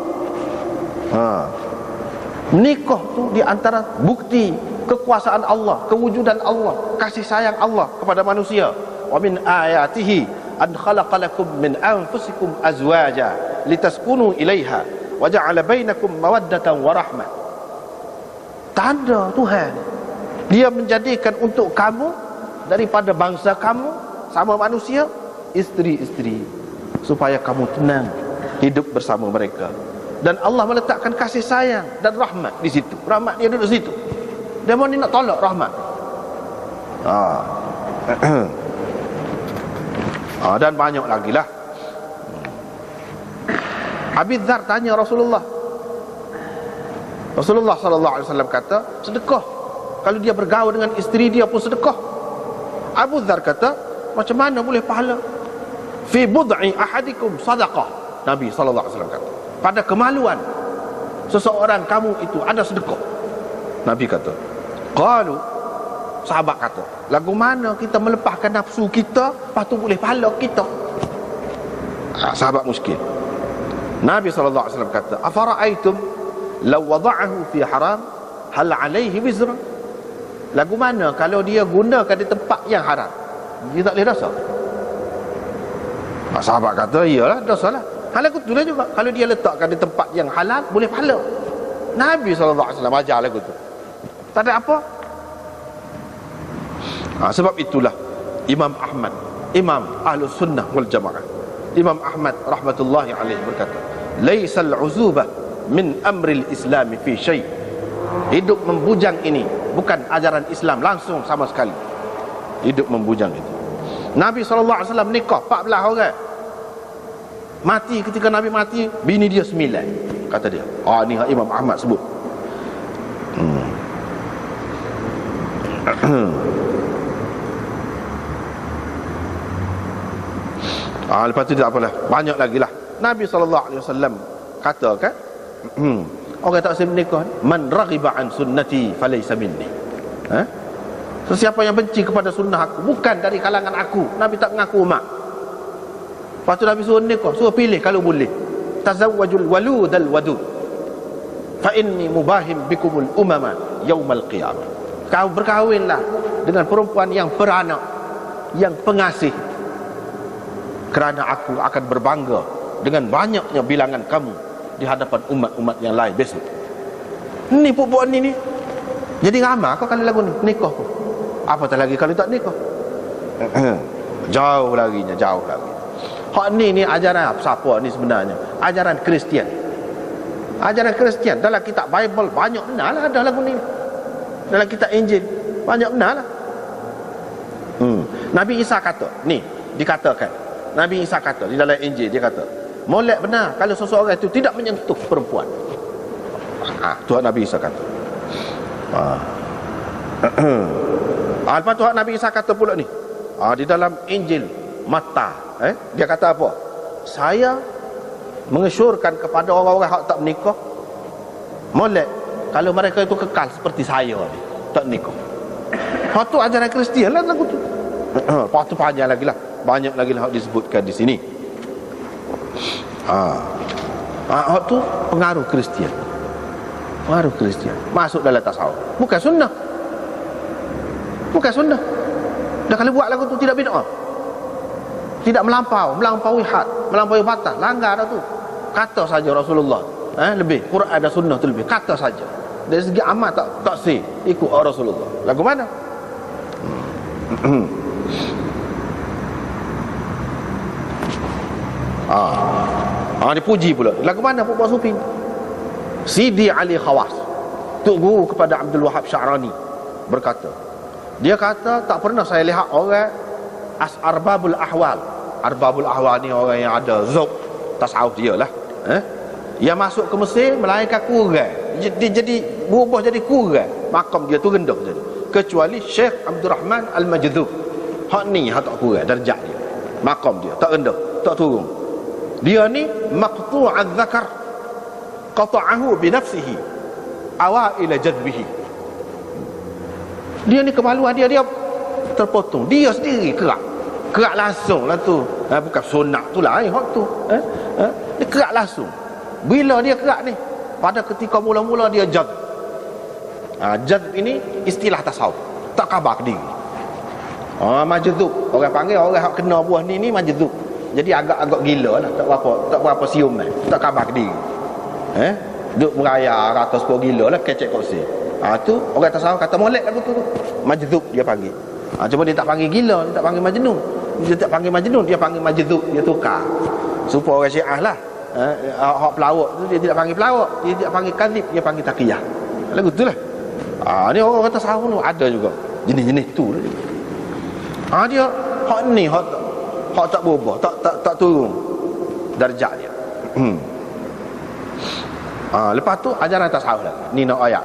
Speaker 1: Menikah tu di antara bukti kekuasaan Allah, kewujudan Allah, kasih sayang Allah kepada manusia. Wa min ayatihi an khalaqa lakum min anfusikum azwaja litaskunu ilaiha wa ja'ala bainakum mawaddatan wa rahmah. Tanda Tuhan, dia menjadikan untuk kamu daripada bangsa kamu sama manusia isteri-isteri, supaya kamu tenang hidup bersama mereka. Dan Allah meletakkan kasih sayang dan rahmat di situ. Rahmat dia duduk situ. Dia mau ni nak tolak rahmat. Dan banyak lagi lah. Abi Dzar tanya Rasulullah. Rasulullah SAW kata, sedekah. Kalau dia bergaul dengan isteri dia pun sedekah. Abu Dzar kata, macam mana boleh pahala? Fi bud'i ahadikum sadaqah. Nabi SAW kata, pada kemaluan seseorang kamu itu ada sedekah. Nabi kata, qalu, sahabat kata, lagu mana kita melepaskan nafsu kita, lepas tu boleh pahala kita? Sahabat muskil. Nabi SAW kata, afara'aitum law wada'ahu fi haram hal alaihi wizra. Lagu mana kalau dia gunakan di tempat yang haram, dia tak boleh dosa? Sahabat kata, iyalah dosa lah. Hal lagu tu lah juga, kalau dia letakkan di tempat yang halal boleh pahala. Nabi SAW ajar lagu tu, tak ada apa. Sebab itulah Imam Ahmad, Imam Ahlus Sunnah wal Jamaah, Imam Ahmad rahmatullahi alaihi berkata, laisal uzubah min amril islami fi syai'. Hidup membujang ini bukan ajaran Islam langsung sama sekali. Hidup membujang itu. Nabi SAW nikah 14 orang. Mati, ketika Nabi mati, bini dia 9, kata dia. Ni Imam Ahmad sebut. Lepas tu tak apalah, banyak lagi lah. Nabi SAW katakan, orang tak boleh menikah, man raghiba an sunnati falaysa minni. Sesiapa yang benci kepada sunnah aku, bukan dari kalangan aku. Nabi tak mengaku umat. Lepas tu Nabi suruh nikah, suruh pilih kalau boleh. Tazawwajul waludal wadud fa inni mubahim bikumul umama yaumal qiyamah. Kau berkahwinlah dengan perempuan yang beranak, yang pengasih, kerana aku akan berbangga dengan banyaknya bilangan kamu di hadapan umat-umat yang lain besok. Ni puak-puak ni jadi ramai kau kalau lagu ni nikah pun. Apatah lagi kalau tak nikah. Jauh lagi. Hak ni ajaran siapa ni sebenarnya? Ajaran Kristian. Ajaran Kristian dalam kitab Bible banyak benar lah ada lagu ni. Dalam kitab Injil banyak benar lah. Nabi Isa kata, ni dikatakan, Nabi Isa kata di dalam Injil, dia kata, molek benar kalau seseorang itu tidak menyentuh perempuan. Tuhan Nabi Isa kata. Lepas tu Nabi Isa kata pula ni, di dalam Injil Matta, dia kata apa? Saya mengesyorkan kepada orang-orang yang tak menikah, molek kalau mereka itu kekal seperti saya ni, tak nikah. Lepas tu ajaran Kristian lah lagu tu. Lepas tu panjang lagi lah, banyak lagi lah disebutkan di sini. Hak tu pengaruh Kristian. Pengaruh Kristian masuk dalam tasawuf. Bukan sunnah. Dan kalau buat lagu tu tidak bid'ah, tidak melampaui had, melampaui batas, langgar dah tu. Kata saja Rasulullah, lebih Quran dan sunnah tu lebih, kata saja. Dari segi amal tak say ikut Rasulullah. Lagu mana? Dipuji pula. Lagu mana puak sufi? Sidi Ali Khawas, tok guru kepada Abdul Wahab Sya'rani, berkata, dia kata tak pernah saya lihat orang arbabul ahwal. Arbabul ahwal ni orang yang ada zauq tasawuf dia lah, yang masuk ke Mesir melainkan kurang, dia jadi berubah jadi kurang, makam dia tu rendah jadi, kecuali Syekh Abdul Rahman Al-Majdhub. Hak ni hak tak kurang darjat dia, makam dia tak rendah, tak turun. Dia ni maqtu'adz zakar, qata'ahu bi nafsihi awaila jadbihi. Dia ni kemaluan dia terpotong, dia sendiri kerak langsung lah tu. Bukan sunat tu lah hak tu. Dia kerak langsung. Bila dia kerak ni, pada ketika mula-mula dia jadb. Jadb ini istilah tasawuf, tak khabar ke diri. Majdhub, orang panggil orang hak kena buah ni majdhub. Jadi agak-agak gila lah, tak berapa sium tak khabar ke diri. Duk meraya ratus 10 gila lah kecek koksi. Tu orang tasawuf kata molek lagu tu. Majdhub dia panggil. Cuma dia tak panggil gila, dia tak panggil majnun. Dia tak panggil majnun, dia panggil majdhub, dia tukar. Supaya orang Syiah lah. Hak pelawak tu dia tidak panggil pelawak, dia tidak panggil kadhib, dia panggil taqiyah. Lagu tu lah. Ni orang tasawuf tu ada juga jenis-jenis tu. Dia hak ni hak tak berubah, tak turun darjat dia. Lepas tu ajaran tasawuf lah. Ni nak ayat.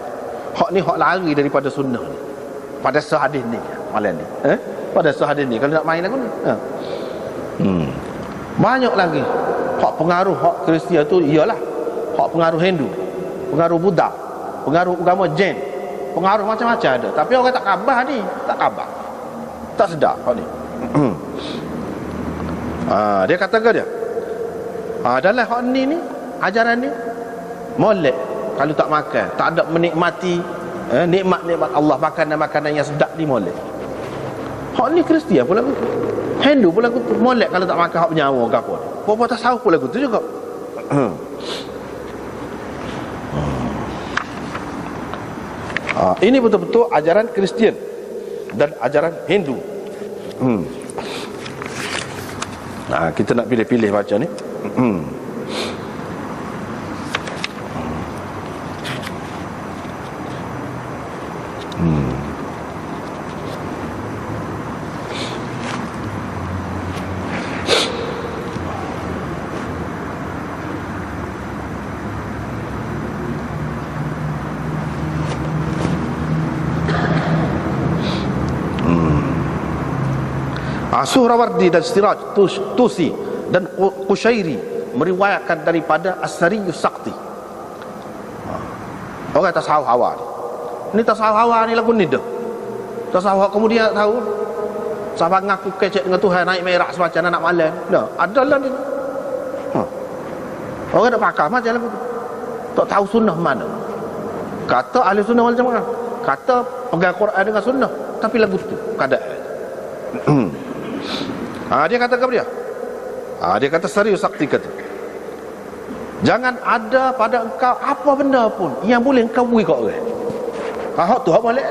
Speaker 1: Hak ni hak lari daripada sunnah ni. Pada sahadis ni malam ni. Pada sahadis ni kalau nak main lagu ni. Banyak lagi hak pengaruh hak Kristian tu ialah hak pengaruh Hindu, pengaruh Buddha, pengaruh agama Jain, pengaruh macam-macam ada. Tapi orang tak khabar ni, tak khabar. Tak sedar hak ni. Dia kata ke dia? Dalam hak ni ajaran ni molek kalau tak makan, tak ada menikmati nikmat-nikmat Allah, makanan-makanan yang sedap ni molek. Hak ni Kristian pula gitu, Hindu pula gitu, molek kalau tak makan hak penyawa ke apa. Apa tasawuf pula gitu juga. Ini betul-betul ajaran Kristian dan ajaran Hindu. Kita nak pilih-pilih baca ni. Suhrawardi dan Siraj Tusi dan Qushairi meriwayatkan daripada As-Sariyus Saqti. Orang tasawuf hawa ni tasawuf hawa ni lagu ni dah. Tasawuf kemudian tahu sahabat ngaku kecek dengan Tuhan, naik merak semacam anak malam. Dah adalah ni. Orang nak pakar macam lagu tu, tak tahu sunnah mana. Kata ahli sunnah wal jamaah, kata pegang Quran dengan sunnah, tapi lagu tu keadaan. Dia kata kepada dia, dia kata Sariyus Saqti kata, jangan ada pada engkau apa benda pun yang boleh engkau beri kat orang. Hak tu hak boleh.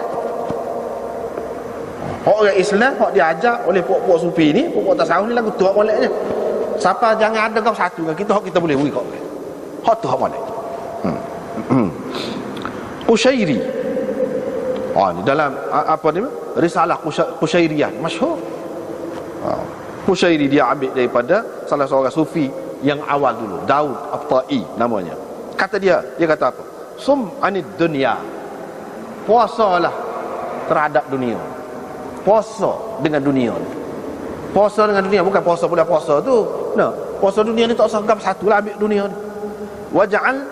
Speaker 1: Hak orang Islam, hak diajar oleh puak-puak sufi ni, puak-puak tasawuf ni lagu tu hak boleh je. Siapa jangan ada kau satu dengan kita, hak kita boleh beri kat orang. Hak tu hak boleh. Qushairi. Ni dalam apa ni? Risalah Qushairiyah masyhur. Qushairi dia ambil daripada salah seorang sufi yang awal dulu, Daud Abta'i namanya. Kata dia kata apa? Sum anid dunya. Puasalah terhadap dunia. Puasa dengan dunia. Puasa dengan dunia bukan puasa bulan puasa tu. Nah, puasa dunia ni tak usah anggap satulah, ambil dunia ni. Waj'al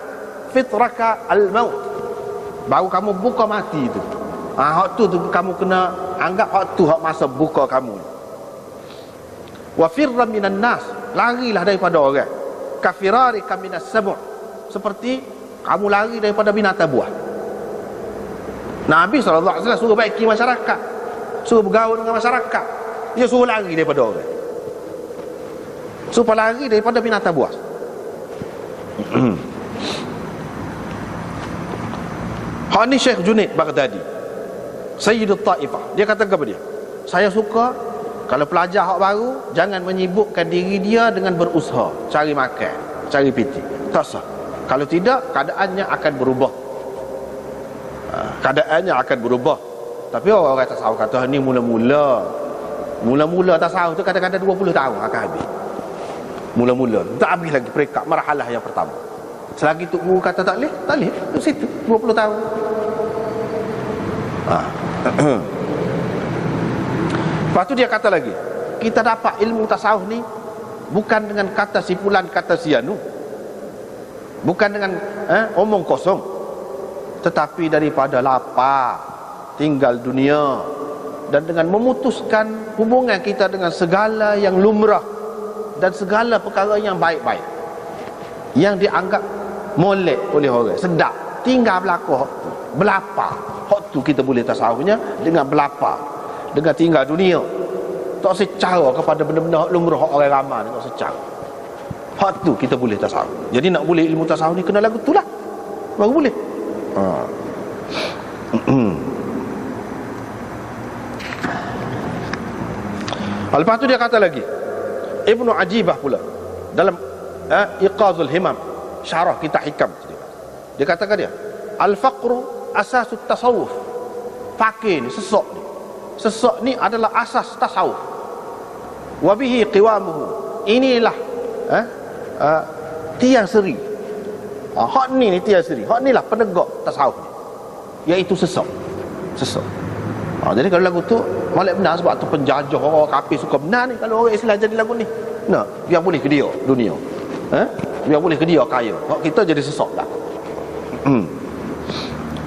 Speaker 1: fitraka al-maut. Baru kamu buka mati tu. Hak tu kamu kena anggap hak tu hak masa buka kamu. Wa firra minan nas, larilah daripada orang. Kafirarika minas sabu', seperti kamu lari daripada binatang buah. Nabi SAW suruh baiki masyarakat, suruh bergaul dengan masyarakat, dia suruh lari daripada orang, supaya lari daripada binatang buah. Hak ni Syekh Junaid Baghdadi, Sayyidut Taifah, dia kata kepada dia, saya suka kalau pelajar hak baru jangan menyibukkan diri dia dengan berusaha cari makan, cari piti. Tak sah. Kalau tidak, keadaannya akan berubah. Keadaannya akan berubah. Tapi orang tasawuf kata ni mula-mula tasawuf tu kadang-kadang 20 tahun akan habis. Mula-mula tak habis lagi peringkat marhalah yang pertama. Selagi tok guru kata tak boleh di situ 20 tahun. Lepas tu dia kata lagi, kita dapat ilmu tasawuf ni bukan dengan kata sipulan kata sianu, bukan dengan omong kosong, tetapi daripada lapar tinggal dunia dan dengan memutuskan hubungan kita dengan segala yang lumrah dan segala perkara yang baik-baik yang dianggap molek oleh orang, sedap, tinggal berlaku hak tu, belapar. Hak tu kita boleh tasawufnya dengan belapar, dengan tinggal dunia. Tak secara kepada benda-benda hak lumrah hak orang ramai ni, tak secara. Hak tu kita boleh tasawuf. Jadi nak boleh ilmu tasawuf ni kena lagu tu lah, baru boleh. Lepas tu dia kata lagi, Ibnu Ajibah pula dalam Iqazul Himam, syarah kitab Hikam, dia katakan dia, al-faqru asasut tasawuf. Fakir ni, sesak ni adalah asas tasawuf. Wa bihi qiwamuhu, inilah tiang seri. Hak ni tiang seri, hak ni lah penegak tasawuf ni, iaitu sesak. Jadi kalau lagu tu molek benar, sebab tu penjajah orang kafir suka benar ni kalau orang Islam jadi lagu ni. Nah, biar boleh ke dia dunia. Biar boleh ke dia kaya. Hak kita jadi sesak dah.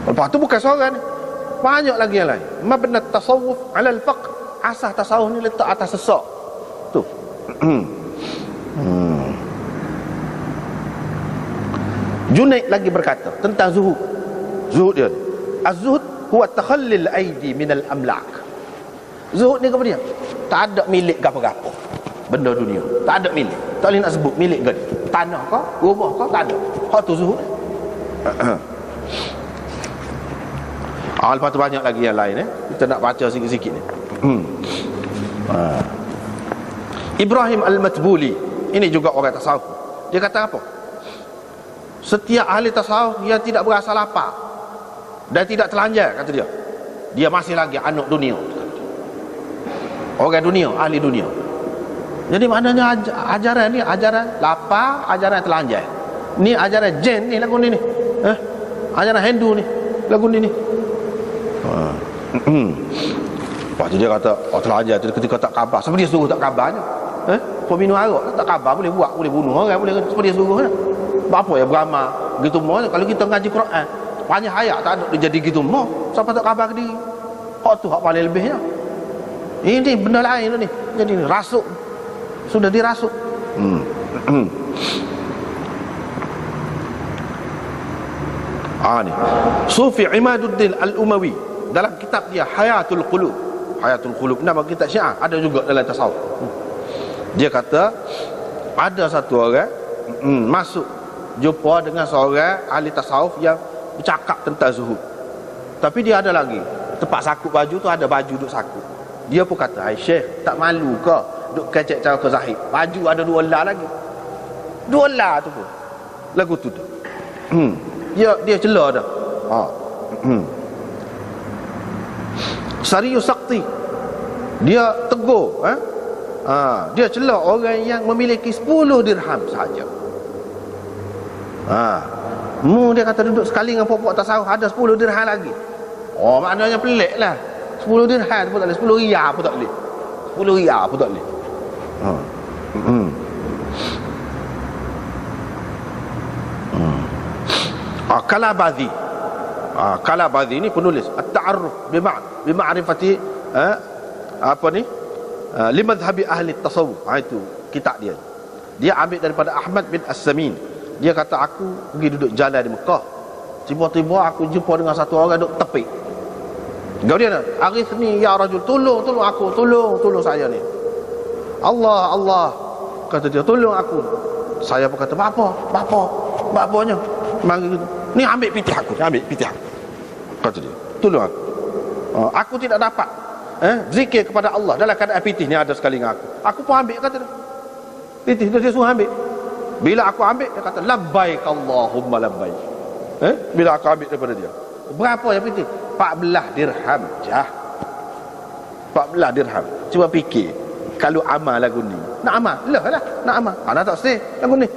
Speaker 1: Lepas tu bukan seorang ni, banyak lagi yang lain. Mabna tasawuf ala al-faqr, asas tasawuf ni letak atas sesak tu. Junaid lagi berkata tentang zuhud. Zuhud dia, az-zuhud huwa takhallil aidi minal amlak. Zuhud ni apa dia? Tak ada milik gapo-gapo benda dunia, tak ada milik. Tak boleh nak sebut milik ke dia, tanah ke, rumah ke, tak ada. Hak tu zuhud. Lepas tu banyak lagi yang lain kita nak baca sikit-sikit ni. Ibrahim Al-Matbuli, ini juga orang tasawuf. Dia kata apa? Setiap ahli tasawuf yang tidak berasa lapar dan tidak telanjang, kata dia masih lagi anak dunia, orang dunia, ahli dunia. Jadi maknanya ajaran ni ajaran lapar, ajaran telanjang. Ni ajaran jin ni lagu ni. Ajaran Hindu ni lagu ni. Lepas tu dia kata telanjang tu ketika tak khabar. Siapa dia suruh tak khabarnya? Peminum arak tak khabar boleh buat, boleh bunuh orang, boleh. Siapa dia suruh kan? Apa ya beramal gitu mau. Kalau kita ngaji Quran banyak ayat tak ada dia jadi gitu mau. Siapa tak khabar ke diri? Hak tu hak paling lebihnya. Ini benda lain ni. Jadi ni rasuk, sudah dirasuk. Ni Sufi Imaduddin Al-Umawi dalam kitab dia Hayatul Qulub. Hayatul Qulub nama kitab Syiah, ada juga dalam tasawuf. Dia kata ada satu orang masuk jumpa dengan seorang ahli tasawuf yang bercakap tentang zuhud. Tapi dia ada lagi tempat sakut baju tu, ada baju duk sakut. Dia pun kata, "Hai Syekh, tak malu ke duk kecek cara ke zahid? Baju ada 2 lah lagi. 2 lah tu pun." Lagu tu tu. Dia celah dah. Sarius Sakti, dia tegur, dia celah orang yang memiliki 10 dirham saja. Dia kata duduk sekali dengan pokok tasawuf ada 10 dirham lagi. Maknanya pelik lah. 10 dirham pun tak boleh, 10 riyal pun tak boleh. 10 riyal pun tak boleh. Kalabadhi ni penulis At-Ta'arruf bima'rifati limadhhabi ahli tasawuf. Itu kitab dia. Dia ambil daripada Ahmad bin As-Samin. Dia kata aku pergi duduk jalan di Mekah, tiba-tiba aku jumpa dengan satu orang duduk tepi. Kemudian arifni ya rajul, tolong aku, tolong saya ni. Allah kata dia, tolong aku. Saya pun kata bapanya mari ni ambil pitih aku, kata dia, tolong aku. Aku tidak dapat zikir kepada Allah dalam keadaan pitih ni ada sekali dengan aku pun ambil kata dia. Pitih dia suruh ambil. Bila aku ambil dia kata labbaik Allahumma labbaik. Bila aku ambil daripada dia, berapa yang pitih? 14 dirham jah. 14 dirham. Cuba fikir kalau amal lagu ni. Nak amal? Lah, nak amal. Nak tak sih lagu ni.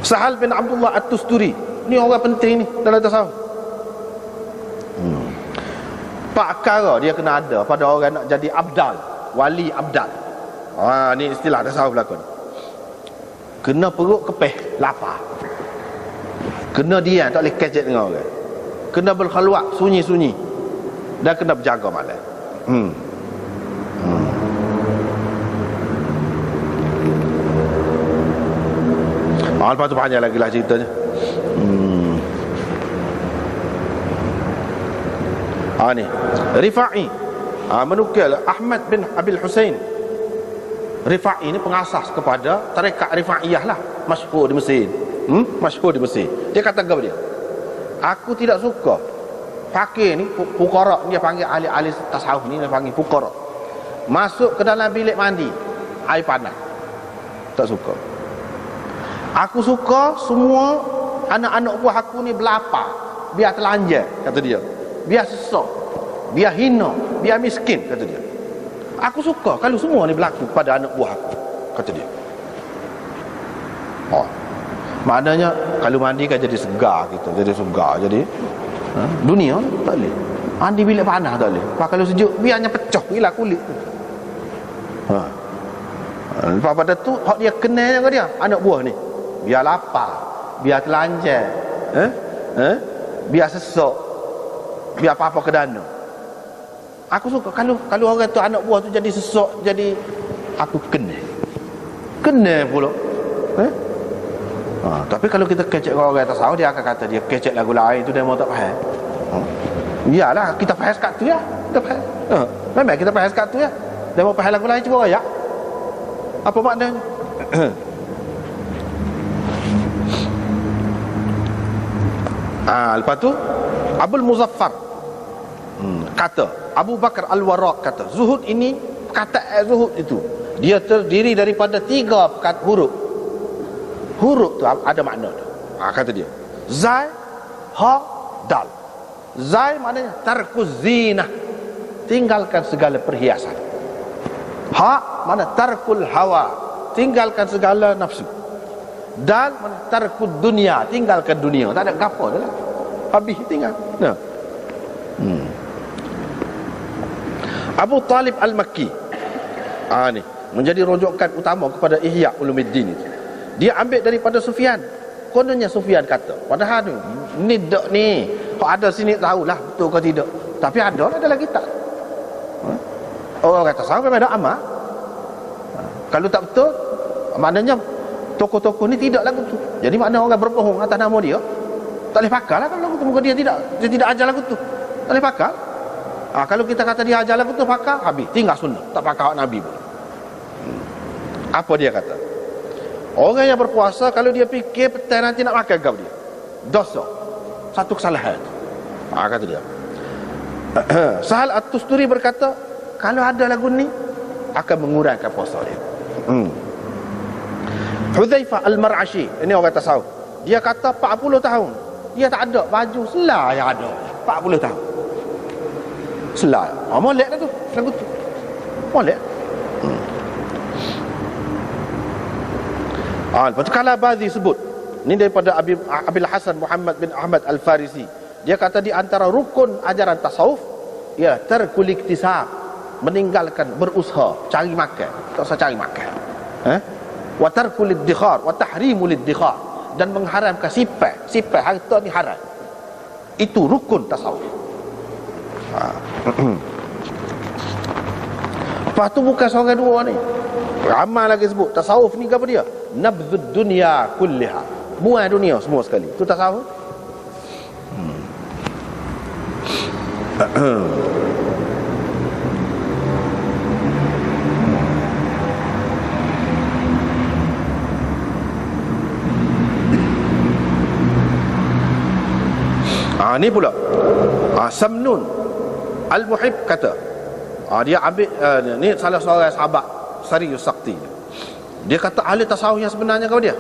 Speaker 1: Sahal bin Abdullah At-Tusturi, ni orang penting ni dalam tasawuf. Perkara dia kena ada pada orang nak jadi abdal, wali abdal. Ni istilah tasawuf lakon. Kena perut kepeh, lapar. Kena diam, tak boleh kecek dengan orang. Kena berkhaluat sunyi-sunyi. Dan kena berjaga malam. Lepas tu panjang lagi lah ceritanya. Ni Rifa'i menukil Ahmad bin Abil Husain. Rifa'i ni pengasas kepada tarekat Rifa'iyah lah, masyhur di Mesir. Masyhur di Mesir. Dia kata kepada dia, aku tidak suka fakir ni, fuqara, dia panggil ahli-ahli tasawuf ni, dia panggil fuqara, masuk ke dalam bilik mandi air panas. Tak suka. Aku suka semua anak-anak buah aku ni berlapar, biar telanjang, kata dia. Biar sesak, biar hina, biar miskin, kata dia. Aku suka kalau semua ni berlaku pada anak buah aku, kata dia. Maknanya kalau mandi kan jadi segar kita, jadi segar, jadi dunia tak boleh. Mandi bilik panas tak boleh. Kalau sejuk biarnya pecah gila kulit tu. Lepas pada tu hak dia kenal dengan dia anak buah ni, biar lapar, biar telanjang, biar sesak, biar apa-apa ke dana. Aku suka kalau orang tu anak buah tu jadi sesak, jadi aku kenal pula. Tapi kalau kita kecek orang tasawuf, dia akan kata dia kecek lagu lain tu, dia mau tak faham. Iyalah, kita faham sekat tu ya. Kita faham. Memang kita faham sekat tu ya. Dia mau faham lagu lain, cuba royak. Apa maknanya? Lepas tu Abul Muzaffar kata, Abu Bakar Al-Warraq kata, zuhud ini, perkataan zuhud itu, dia terdiri daripada 3 huruf. Huruf tu ada makna tu. Kata dia, Zai, Ha, Dal. Zai maknanya tarkuz zinah, tinggalkan segala perhiasan. Ha mana tarkul hawa, tinggalkan segala nafsu. Dal mana tarkud dunia, tinggalkan dunia. Tak ada gapo dah lah, habis tinggal. Abu Talib Al-Makki ni menjadi rujukan utama kepada Ihya Ulumuddin itu. Dia ambil daripada Sufyan. Kononnya Sufyan kata, padahal ni dak ni kok ada sini tahulah betul ke tidak, tapi ada lah dalam kitab. Orang kata sama memang ada amal. Kalau tak betul, maknanya tokoh-tokoh ni tidak lagu tu. Jadi makna orang berbohong atas nama dia, tak boleh pakar lah kalau lagu tu. Muka dia tidak ajar lagu tu, tak boleh pakar. Kalau kita kata dia ajar lagu tu, pakar, habis, tinggal sunnah, tak pakar hak Nabi pun. Apa dia kata? Orang yang berpuasa, kalau dia fikir petang nanti nak makan kau, dia dosa, satu kesalahan. Kata dia. Sahal At-Tusturi berkata, kalau ada lagu ni akan mengurangkan puasa dia. Hudzaifah Al-Mar'ashi, ini orang tasawuf, dia kata 40 tahun dia tak ada baju selai yang ada. 40 tahun selai. Molek dah tu lagu tu, molek. Lepas tu Kalabazi sebut, ni daripada Abil Hasan Muhammad bin Ahmad Al-Farisi, dia kata di antara rukun ajaran tasawuf ya tarkul iktisab, meninggalkan berusaha cari makan, tak usah cari makan. Wa tarkul iddikhar wa tahrimul iddikhar, dan mengharamkan sifat harta ni haram. Itu rukun tasawuf. Lepas tu bukan seorang dua ni, ramai lagi sebut. Tasawuf ni apa dia? Nabdhud dunya kulliha, buang dunia semua sekali. Itu tasawuf. Ni pula Samnun Al-Muhib kata, dia ambil ni salah seorang sahabat Sariyus Sakti. Dia kata ahli tasawuf yang sebenarnya kau dia,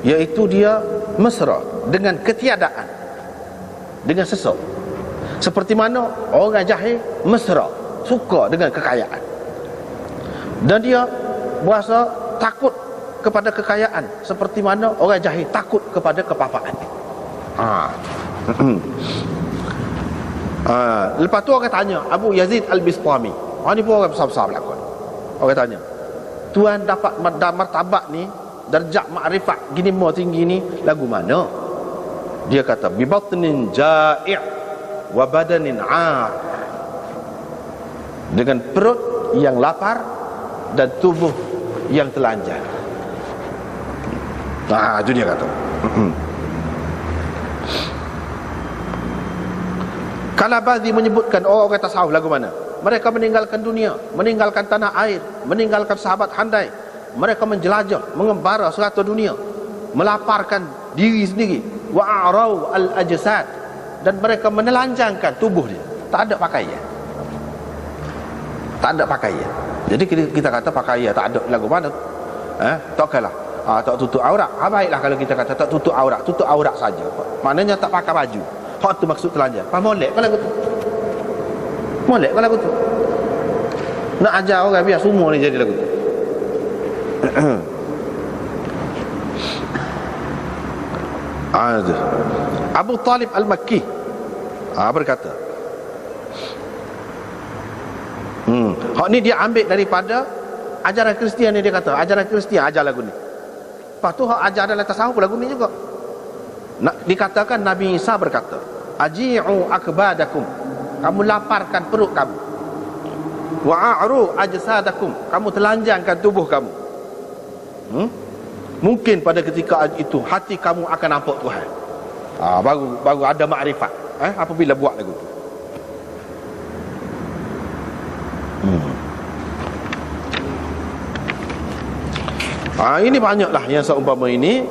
Speaker 1: iaitu dia mesra dengan ketiadaan, dengan sesak. Seperti mana orang jahil mesra, suka dengan kekayaan, dan dia berasa takut kepada kekayaan, seperti mana orang jahil takut kepada kepapaan. Lepas tu orang tanya Abu Yazid Al-Bistami, ni pun orang besar-besar belakang. Orang tanya, tuan dapat martabat ni, darjah makrifat gini mau tinggi ni lagu mana? Dia kata, bi batnin ja'i' wa badanin 'ar, dengan perut yang lapar dan tubuh yang telanjang. Itu dia kata. Kalabazi menyebutkan orang tasawuf lagu mana? Mereka meninggalkan dunia, meninggalkan tanah air, meninggalkan sahabat handai. Mereka menjelajah, mengembara serata dunia, melaparkan diri sendiri. Wa a'rau al-ajsad, dan mereka menelanjangkan tubuh dia. Tak ada pakaian. Tak ada pakaian. Jadi kita kata pakaian tak ada lagu mana? Takkanlah. Tak tutup aurat. Baiklah kalau kita kata tak tutup aurat saja. Maknanya tak pakai baju. Hak tu maksud telanjang. Molek kalau lagu tu. Molek kalau lagu tu. Nak ajar orang biar semua ni jadi lagu tu. Abu Talib Al-Makki berkata, hak ni dia ambil daripada ajaran Kristian ni. Dia kata ajaran Kristian ajar lagu ni. Lepas tu hak ajaran dalam tasawuf lagu ni juga. Dikatakan Nabi Isa berkata, aji'u akbadakum, kamu laparkan perut kamu, wa'a'ru ajsadakum, kamu telanjangkan tubuh kamu. Mungkin pada ketika itu hati kamu akan nampak Tuhan. Baru ada makrifat apabila buat lagu tu. Ini banyaklah yang seumpama ini.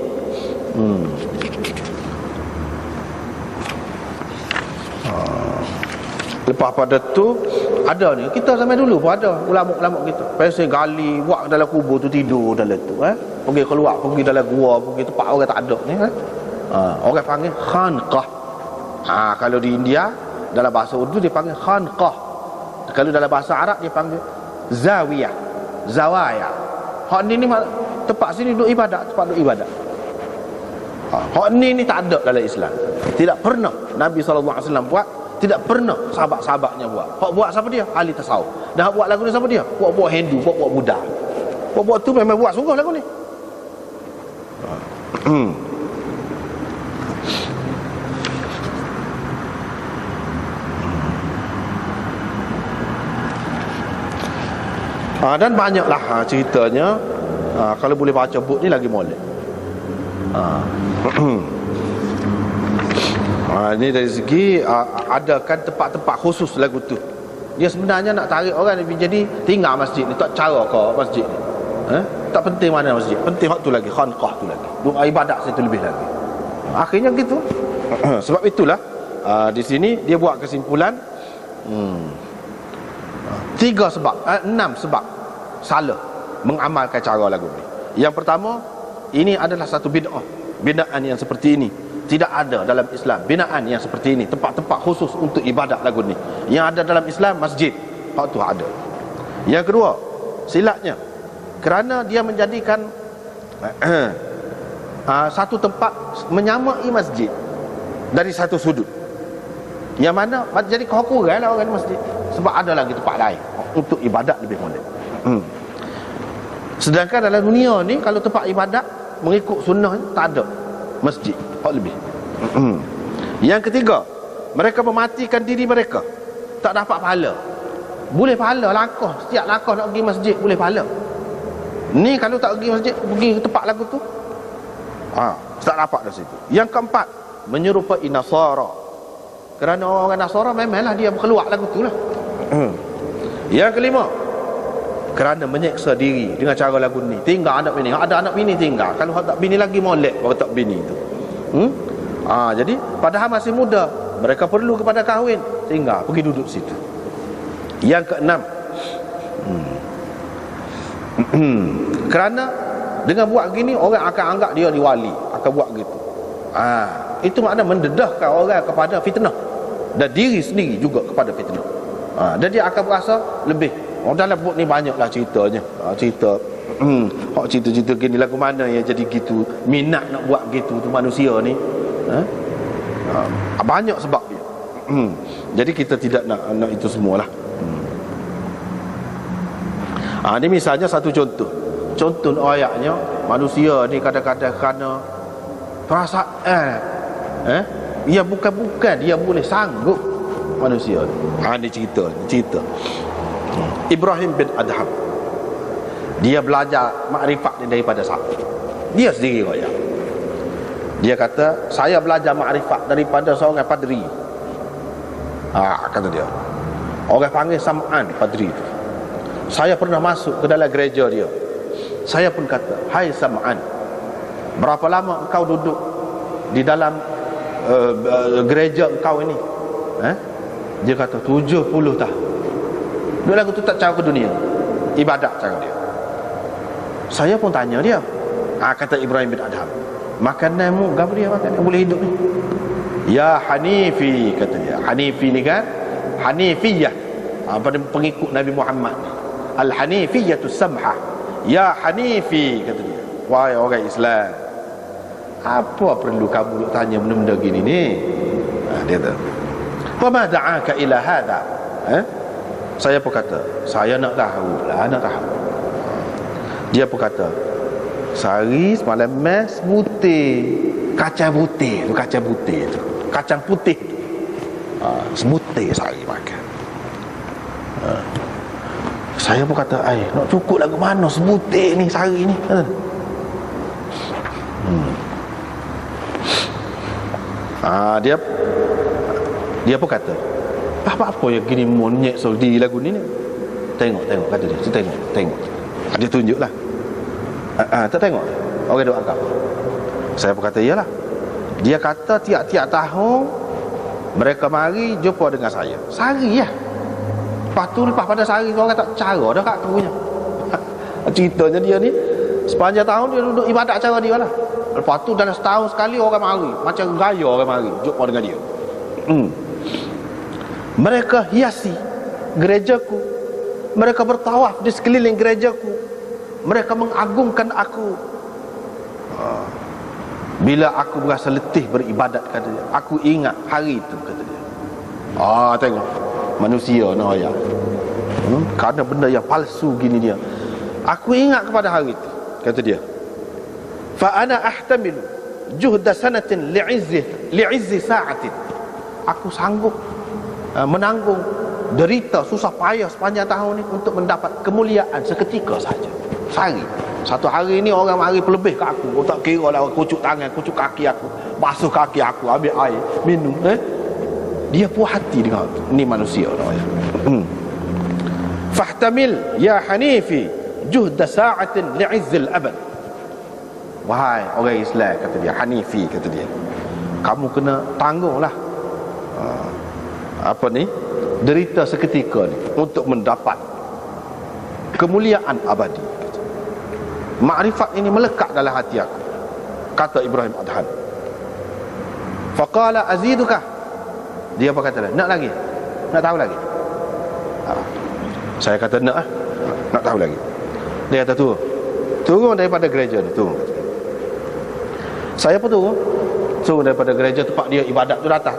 Speaker 1: Lepas pada tu ada ni, kita sampai dulu pun ada ulama-ulama kita pasal gali buat dalam kubur tu, tidur dalam tu, pergi keluar, pergi dalam gua, pergi tempat orang tak ada ni, orang panggil khanqah. Kalau di India dalam bahasa Urdu dia panggil khanqah. Kalau dalam bahasa Arab dia panggil zawiyah, zawaya. Hak ni tempat sini duk ibadat, tempat duk ibadat. Hak ni tak ada dalam Islam. Tidak pernah Nabi SAW buat, tidak pernah sahabat-sahabatnya buat. Hak buat siapa dia? Ahli tasawuf. Dan hak buat lagu ni siapa dia? Buat Hindu, buat Buddha. Buat tu memang buat sungguh lagu ni. Dan banyaklah ceritanya. Kalau boleh baca buku ni lagi molek. Ini dari segi adakan tempat-tempat khusus lagu tu. Dia sebenarnya nak tarik orang ni jadi tinggal masjid ni, tak cara ke masjid ni. Tak penting mana masjid, penting waktu lagi, khanqah tu lagi, ibadat situ lebih lagi. Akhirnya gitu. Sebab itulah di sini dia buat kesimpulan 6 sebab salah mengamalkan cara lagu ni. Yang pertama, ini adalah satu binaan yang seperti ini tidak ada dalam Islam. Binaan yang seperti ini, tempat-tempat khusus untuk ibadat lagu ni, yang ada dalam Islam masjid, hak tu ada. Yang kedua, silapnya kerana dia menjadikan satu tempat menyamai masjid dari satu sudut, yang mana jadi kehukuran lah orang di masjid, sebab ada lagi tempat lain untuk ibadat lebih molek. Sedangkan dalam dunia ni kalau tempat ibadat mengikut sunnah tak ada masjid, hak lebih. Yang ketiga, mereka mematikan diri mereka, tak dapat pahala. Boleh pahala langkah, setiap langkah nak pergi masjid boleh pahala. Ni kalau tak pergi masjid, pergi ke tempat lagu tu, tak dapat dari situ. Yang keempat, menyerupai Nasara, kerana orang Nasara memanglah dia keluar lagu tu lah. Yang kelima, kerana menyeksa diri dengan cara lagu ni. Tinggal anak bini, ada anak bini tinggal. Kalau tak bini lagi molek, orang tak bini tu. Jadi padahal masih muda, mereka perlu kepada kahwin, sehingga pergi duduk situ. Yang keenam, kerana dengan buat gini orang akan anggap dia ni wali, akan buat gitu. Itu makna mendedahkan orang kepada fitnah, dan diri sendiri juga kepada fitnah. Dan dia akan berasa lebih. Dalam buku ni banyaklah ceritanya. Cerita cerita-cerita gini, lagu mana yang jadi gitu, minat nak buat gitu tu manusia ni. Banyak sebab dia. Jadi kita tidak nak itu semualah. Ini misalnya satu contoh. Contoh ayatnya, manusia ni kadang-kadang kerana perasaan dia bukan dia boleh sanggup manusia ni. Ini cerita Ibrahim bin Adham. Dia belajar makrifat ni daripada siapa? Dia sendiri raya. Dia kata, saya belajar makrifat daripada seorang padri. Kata dia, orang panggil Sam'an, padri itu. Saya pernah masuk ke dalam gereja dia. Saya pun kata, hai Sam'an, berapa lama engkau duduk di dalam gereja engkau ini? Dia kata 70 tahun. Duduk lagu tu tak cara ke dunia, ibadat cara dia. Saya pun tanya dia, kata Ibrahim bin Adham, makananmu apa dia makan boleh hidup ni? Ya Hanifi, kata dia. Hanifi ni kan Hanifiyah, pada pengikut Nabi Muhammad. Al-Hanifiyatus Samhah. Ya Hanifi, kata dia. Wahai orang Islam, apa perlu kamu duk tanya benda-benda gini ni? Dia kata, "Wa ma da'aka ila hadha?" Saya pun kata, saya nak tahu lah, nak tahu. Dia pun kata, sehari semalam mes putih, kacang putih tu, kacang putih tu, semutih sehari makan. Saya pun kata, nak cukup lagu mana semutih ni sehari ni? Dia pun kata, apa yang gini monyet di lagu ni? Tengok kata dia, tengok. Dia tunjuklah. Tak tengok orang doa kau. Saya pun kata iyalah. Dia kata tiap-tiap tahun mereka mari jumpa dengan saya. Sehari ya. Lepas pada sehari orang tak cara dah kat akunya. Ceritanya dia ni sepanjang tahun dia duduk ibadat cara dia lah. Lepas tu dalam setahun sekali orang mari, macam gaya orang mari jumpa dengan dia. Mereka hiasi gerejaku, mereka bertawaf di sekeliling gerejaku, mereka mengagungkan aku. Bila aku berasa letih beribadat, kata dia, aku ingat hari itu, kata dia. Tengok manusia nak ayat. Kerana benda yang palsu gini dia, aku ingat kepada hari itu, kata dia. Fa ana ahtamilu juhda sanatin li'izzi sa'atin. Aku sanggup menanggung derita susah payah sepanjang tahun ni untuk mendapat kemuliaan seketika saja. Sehari, satu hari ni orang mari pelebih kat aku, tak kira lah kucuk tangan, kucuk kaki aku, basuh kaki aku, ambil air, minum. Dia puas hati dengan itu. Ni manusia namanya. Fahtamil ya Hanifi juhda sa'atin li'izzil abad. Wahai orang Islam, kata dia, Hanifi, kata dia, kamu kena tanggunglah derita seketika ni untuk mendapat kemuliaan abadi. Makrifat ini melekat dalam hati aku, kata Ibrahim Adham. Faqala aziduka. Dia apa kata? Nak lagi? Nak tahu lagi? Saya kata nak tahu lagi. Dia kata turun daripada gereja ni, turun. Saya pun turun daripada gereja tempat dia ibadat tu, datang.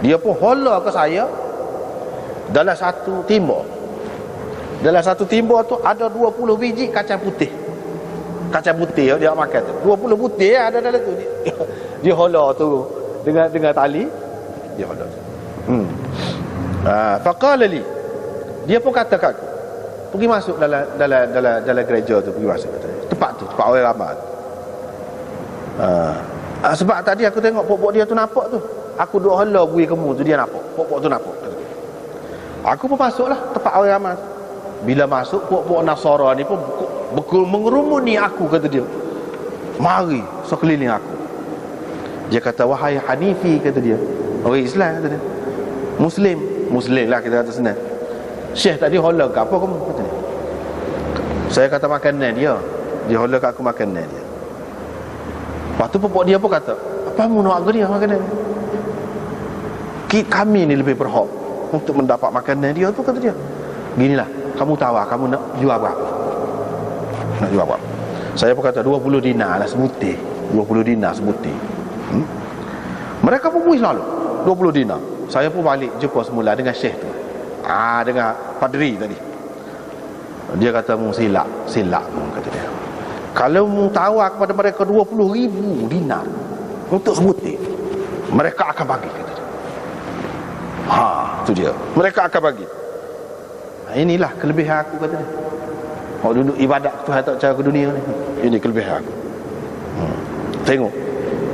Speaker 1: Dia pun hola ke saya dalam satu timba. Dalam satu timba tu ada 20 biji kacang putih. Kacang putih dia makan tu. 20 putih ada dalam tu. Dia hola tu dengan tali. Dia hola. Faqala li. Dia pun kata kat aku, pergi masuk dalam gereja tu, pergi masuk tempat orang ramai. Sebab tadi aku tengok pokok dia tu nampak tu. Aku duk hala bui kamu tu, dia nampak pokok tu nampak. Aku pun masuklah tempat orang ramai. Bila masuk, pokok Nasara ni pun mengerumuni aku, kata dia. Mari sekeliling aku. Dia kata, wahai Hanifi, kata dia, orang Islam, kata dia, Muslim lah kita kata senang. Syekh tadi hola ke apa kamu, kata dia. Saya kata makanan dia hola kat aku makanan dia. Lepas tu pupuk dia pun kata, apa mu nak ke dia makanan? Kami ni lebih berhak untuk mendapat makanan dia tu, kata dia. Ginilah, kamu tahu kamu nak jual berapa? Nak jual berapa? Saya pun kata 20 dinar lah sebutir. 20 dinar sebutir. Mereka pun puas lalu 20 dinar. Saya pun balik jumpa semula dengan syekh tu, dengan padri tadi. Dia kata, mu silap kata dia. Kalau mu tawar kepada mereka 20,000 dinar untuk sebutir, mereka akan bagi, kata dia. Tu dia, mereka akan bagi. Inilah kelebihan aku, kata dia. Kalau duduk ibadat Tuhan tak cara ke dunia ni, ini kelebihan aku. Tengok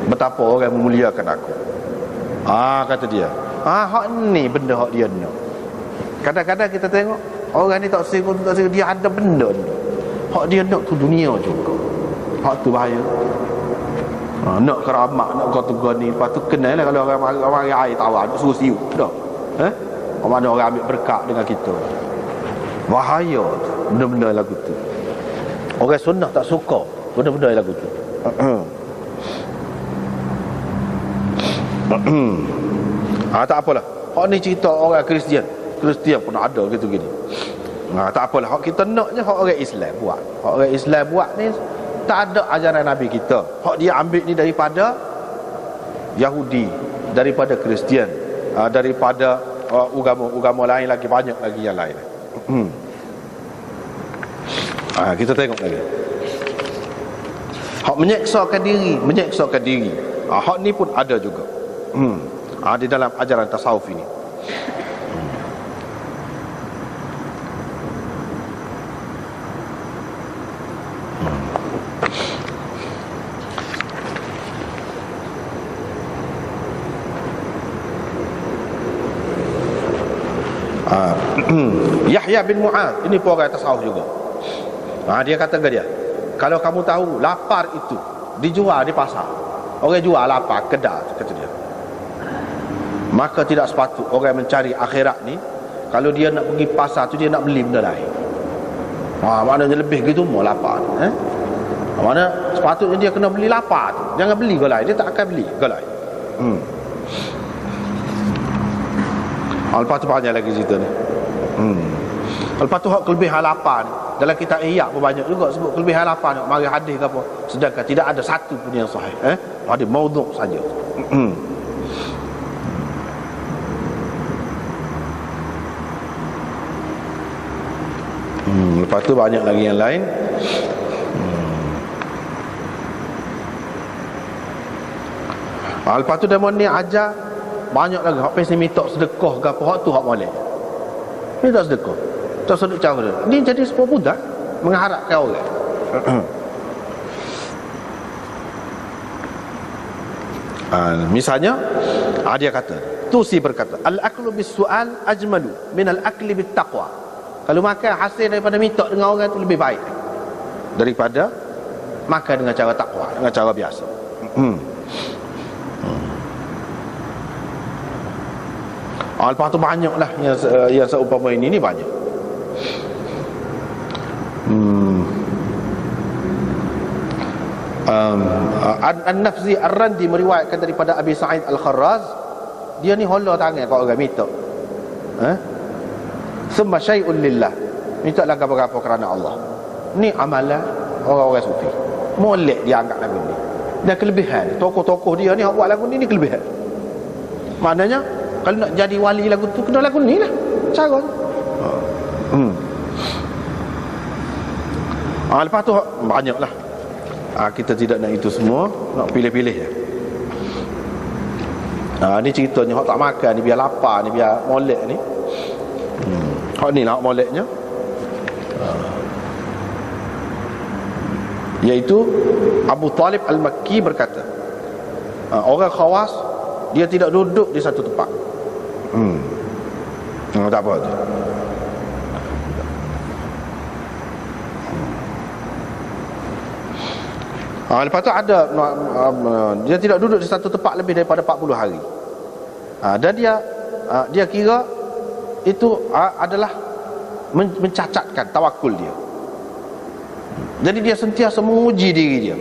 Speaker 1: betapa orang memuliakan aku. Kata dia, hak ni benda hak dia nak. Kadang-kadang kita tengok orang ni tak singgung, dia ada benda ni. Hak dia nak tu dunia juga. Hak tu bahaya. Nak keramat, nak kau ni. Lepas tu kenal lah kalau orang mari air tawar, nak suruh siup dah. Mana orang ambil berkat dengan kita. Bahaya tu benda-benda lagu tu. Orang sunnah tak suka benda-benda lagu tu. Tak apalah. Hak ni cerita orang Kristian pun ada gitu gini. Tak apalah. Hak kita naknya hak orang Islam buat. Hak orang Islam buat ni tak ada ajaran Nabi kita. Hak dia ambil ni daripada Yahudi, daripada Kristian, daripada agama lain lagi, banyak lagi yang lain. Kita tengok lagi. Hak menyeksakan diri. Hak ni pun ada juga. Di dalam ajaran tasawuf ini. Yahya bin Mu'adz, ini pun orang tasawuf juga. Dia kata ke dia, kalau kamu tahu lapar itu dijual di pasar, orang jual lapar kedai, kata dia, maka tidak sepatut orang mencari akhirat ni kalau dia nak pergi pasar tu dia nak beli benda lain. Maknanya lebih gitu mau lapar. Mana sepatutnya dia kena beli lapar tu, jangan beli ke lain, dia tak akan beli ke lain. Lepas tu banyak lagi cerita ni. Lepas tu hak kelebihan lapar ni, dalam kitab Ihya pun banyak juga sebut kelebihan lapar ni, mari hadis ke apa, sedangkan tidak ada satu pun yang sahih. Ada maudhu' saja. Lepas tu banyak lagi yang lain. Lepas tu demon ni ajar banyak lagi. Hak pesen minta sedekah ke apa, hak tu hak molek. Minta sedekah, tak sedek cara dia jadi sebuah budak mengharapkan orang. Misalnya dia kata, Tusi berkata, al-aklu bis-su'al ajmalu min al-akli bit-taqwa. Kalau makan hasil daripada minta dengan orang itu lebih baik daripada makan dengan cara takwa, dengan cara biasa. Lepas tu banyaklah yang seumpama ini banyak. An-Nafzi Ar-Randi meriwayatkan daripada Abi Sa'id Al-Kharraz, dia ni hola tangan kalau orang minta. Summa syai'un lillah, minta lah apa-apa kerana Allah. Ni amalan orang-orang sufi. Molek dia angkat lagu ni. Dan kelebihan tokoh-tokoh dia ni hak buat lagu ni kelebihan. Maknanya kalau nak jadi wali lagu tu kena lagu ni lah cara tu. Lepas tu banyak lah. Kita tidak nak itu semua, nak pilih-pilih je. Ni ceritanya hak tak makan ni biar lapar ni, biar molek ni. Hak ni lah hak moleknya. Iaitu Abu Talib Al-Makki berkata, orang Khawas dia tidak duduk di satu tempat. Tak apa tu. Lepas tu ada dia tidak duduk di satu tempat lebih daripada 40 hari. Dan dia kira itu adalah mencacatkan tawakul dia. Jadi dia sentiasa menguji diri dia,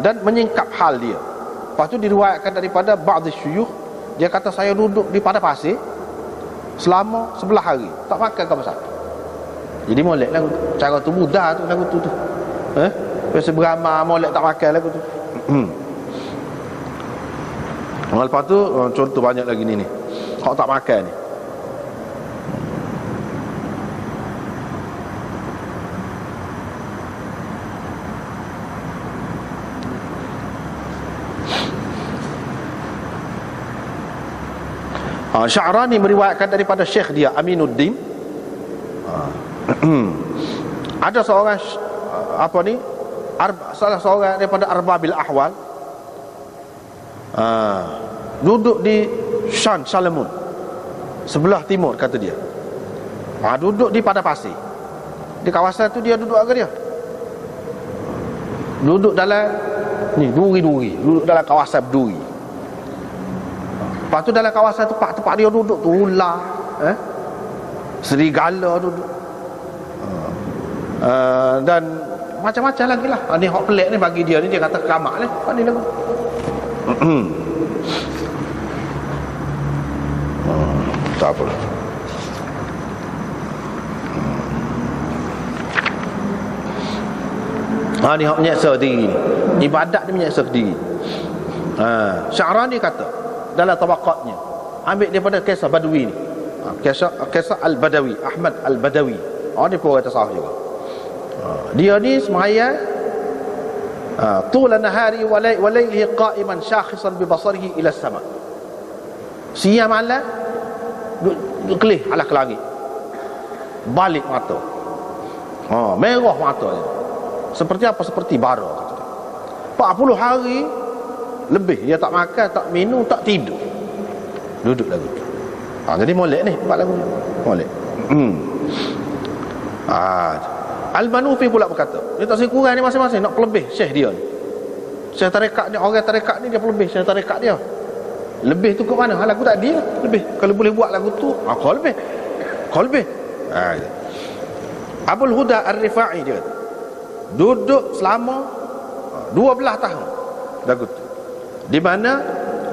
Speaker 1: dan menyingkap hal dia. Lepas tu diriwayatkan daripada ba'd syuyukh, dia kata saya duduk di padang pasir selama 11 hari, tak makan ke apa. Jadi molek lagu tu. Cara tu mudah tu lagu tu. Biasa beramal molek tak makan lagu tu. Lepas tu contoh banyak lagi ni. Hak tak makan ni. Sya'rani meriwayatkan daripada Syekh dia Aminuddin, ada seorang salah seorang daripada arbabil ahwal duduk di Shan Salamun, sebelah timur kata dia. Duduk di padang pasir. Di kawasan tu dia duduk agak dia. Duduk dalam ni duri-duri, duduk dalam kawasan duri. Lepas tu dalam kawasan tempat dia duduk tu ular, serigala duduk, dan macam-macam lagi lah. Ni hak pelik ni bagi dia ni, dia kata keramat ni. Ni lagu tak apa. Ni hak menyeksa diri, ibadat ni menyeksa diri. Sya'rani kata dalam tabaqatnya, ambil daripada kisah Badawi ni, kisah Al-Badawi, Ahmad Al-Badawi. Ni pun orang tasawuf juga. Dia ni semayang tula nahari wa laylihi qa'iman syakhisan bi basarihi ila as-sama'. Siang malam duduk kelih alah ke langit, balik mata, merah mata dia. Seperti apa? Seperti bara, kata dia. 40 hari lebih dia tak makan, tak minum, tak tidur, duduk lagu tu. Jadi molek ni buat lagu ni, molek. Al-Manufi pula berkata, dia tak sekurang ni masing-masing nak pelebih syekh dia ni. Syekh tarekat ni, orang tarekat ni dia pelebih syekh tarekat dia. Lebih tu ke mana? Lagu tak dia lebih. Kalau boleh buat lagu tu, kau lebih. Kau lebih. Abul Huda Ar-Rifa'i dia kata, duduk selama 12 tahun lagu tu. Di mana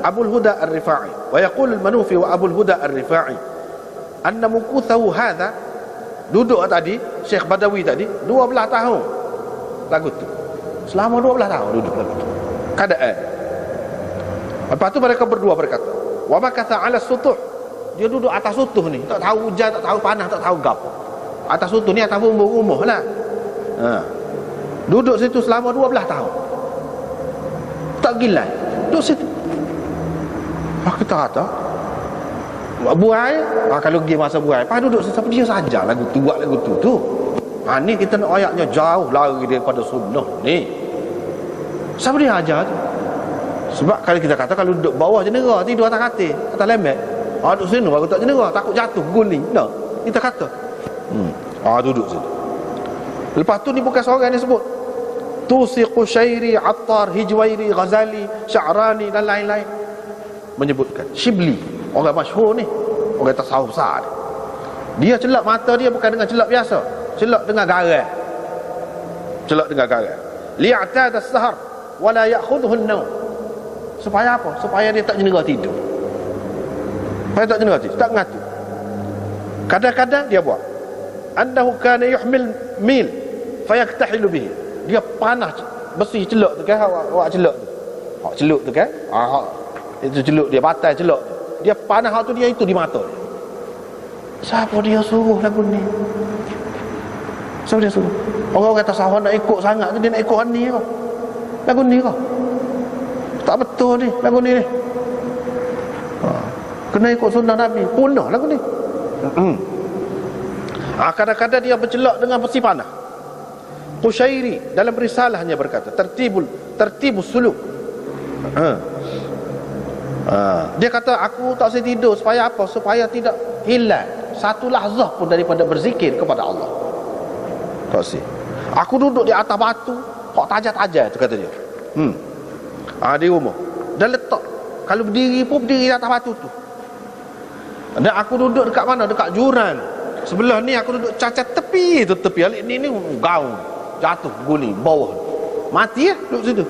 Speaker 1: Abul Huda Ar-Rifa'i wa yaqul al-Manufi wa Abul Huda Ar-Rifa'i anna mukuthahu hadha, duduk tadi Syekh Badawi tadi 12 tahun lagu tu. Selama 12 tahun duduk lagu tu. Keadaan. Lepas tu mereka berdua berkata, wa makatha 'ala sutuh, dia duduk atas sutuh ni, tak tahu hujan, tak tahu panas, tak tahu gapo. Atas sutuh ni atas rumah lah. Duduk situ selama 12 tahun. Tak gila. Duduk situ. Kita kata buai, kalau pergi masa buai, pas duduk siapa dia saja lagu tu, buat lagu tu. Ni kita nak ayatnya jauh lari daripada sunnah ni. Siapa dia ajar tu? Sebab kalau kita kata kalau duduk bawah jendera, tidur atas katil, atas lemek, duduk sini baru tak jendera, takut jatuh guling. No, kita kata duduk situ. Lepas tu ni bukan seorang ni sebut, Tusi, Qushairi, Attar, Hijwairi, Ghazali, Sya'rani dan lain-lain menyebutkan. Shibli, orang masyhur ni, orang tasawuf besar ni, dia celak mata dia bukan dengan celak biasa, celak dengan garam. Celak dengan garam. Li'atada as-sahar wa la ya'khudhu an-nawm. Supaya apa? Supaya dia tak jendera tidur. Supaya tak jendera tidur, tak ngantuk. Kadang-kadang dia buat annahu kana yuhmil mil fayaktahilu bihi. Dia panah besi celuk tu kan, awak celuk tu. Hak celuk tu kan? Itu celuk dia, batai celuk tu. Dia panah hak tu, dia itu di mata dia. Siapa dia suruh lagu ni? Siapa dia suruh? Orang-orang tasawuf nak ikut sangat tu, dia nak ikut ni ke? Lagu ni ke? Tak betul ni, lagu ni. Kena ikut sunnah Nabi, punah lagu ni. Kadang-kadang dia bercelak dengan besi panah. Qushairi dalam risalahnya berkata, tertibus suluk. Dia kata aku tak boleh tidur supaya apa? Supaya tidak hilang satu lahzah pun daripada berzikir kepada Allah. Tak sih. Aku duduk di atas batu, kok tajam-tajam tu, kata dia. Di rumah. Dan letak, kalau berdiri pun berdiri di atas batu tu. Dan aku duduk dekat mana? Dekat jurang. Sebelah ni aku duduk cacat tepi tu, tepi. Alik ni gaung, jatuh, guling, bawah. Mati ya, duduk situ.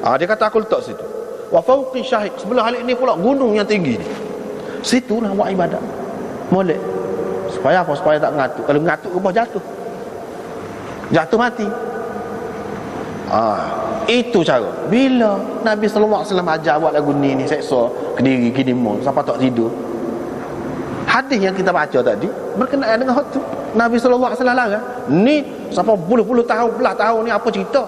Speaker 1: Dia kata aku letak situ. Wa fauqi syahid. Sebelah alik ni pula gunung yang tinggi ni. Situ nak buat ibadat. Molek. Supaya apa? Supaya tak ngantuk. Kalau ngantuk rumah jatuh. Jatuh mati. Itu cara. Bila Nabi SAW ajar buat lagu ni seksa kediri gini mau siapa tak tidur. Hadis yang kita baca tadi berkenaan dengan hal tu. Nabi SAW larang. Ni siapa puluh-puluh tahun, belah tahun ni apa cerita?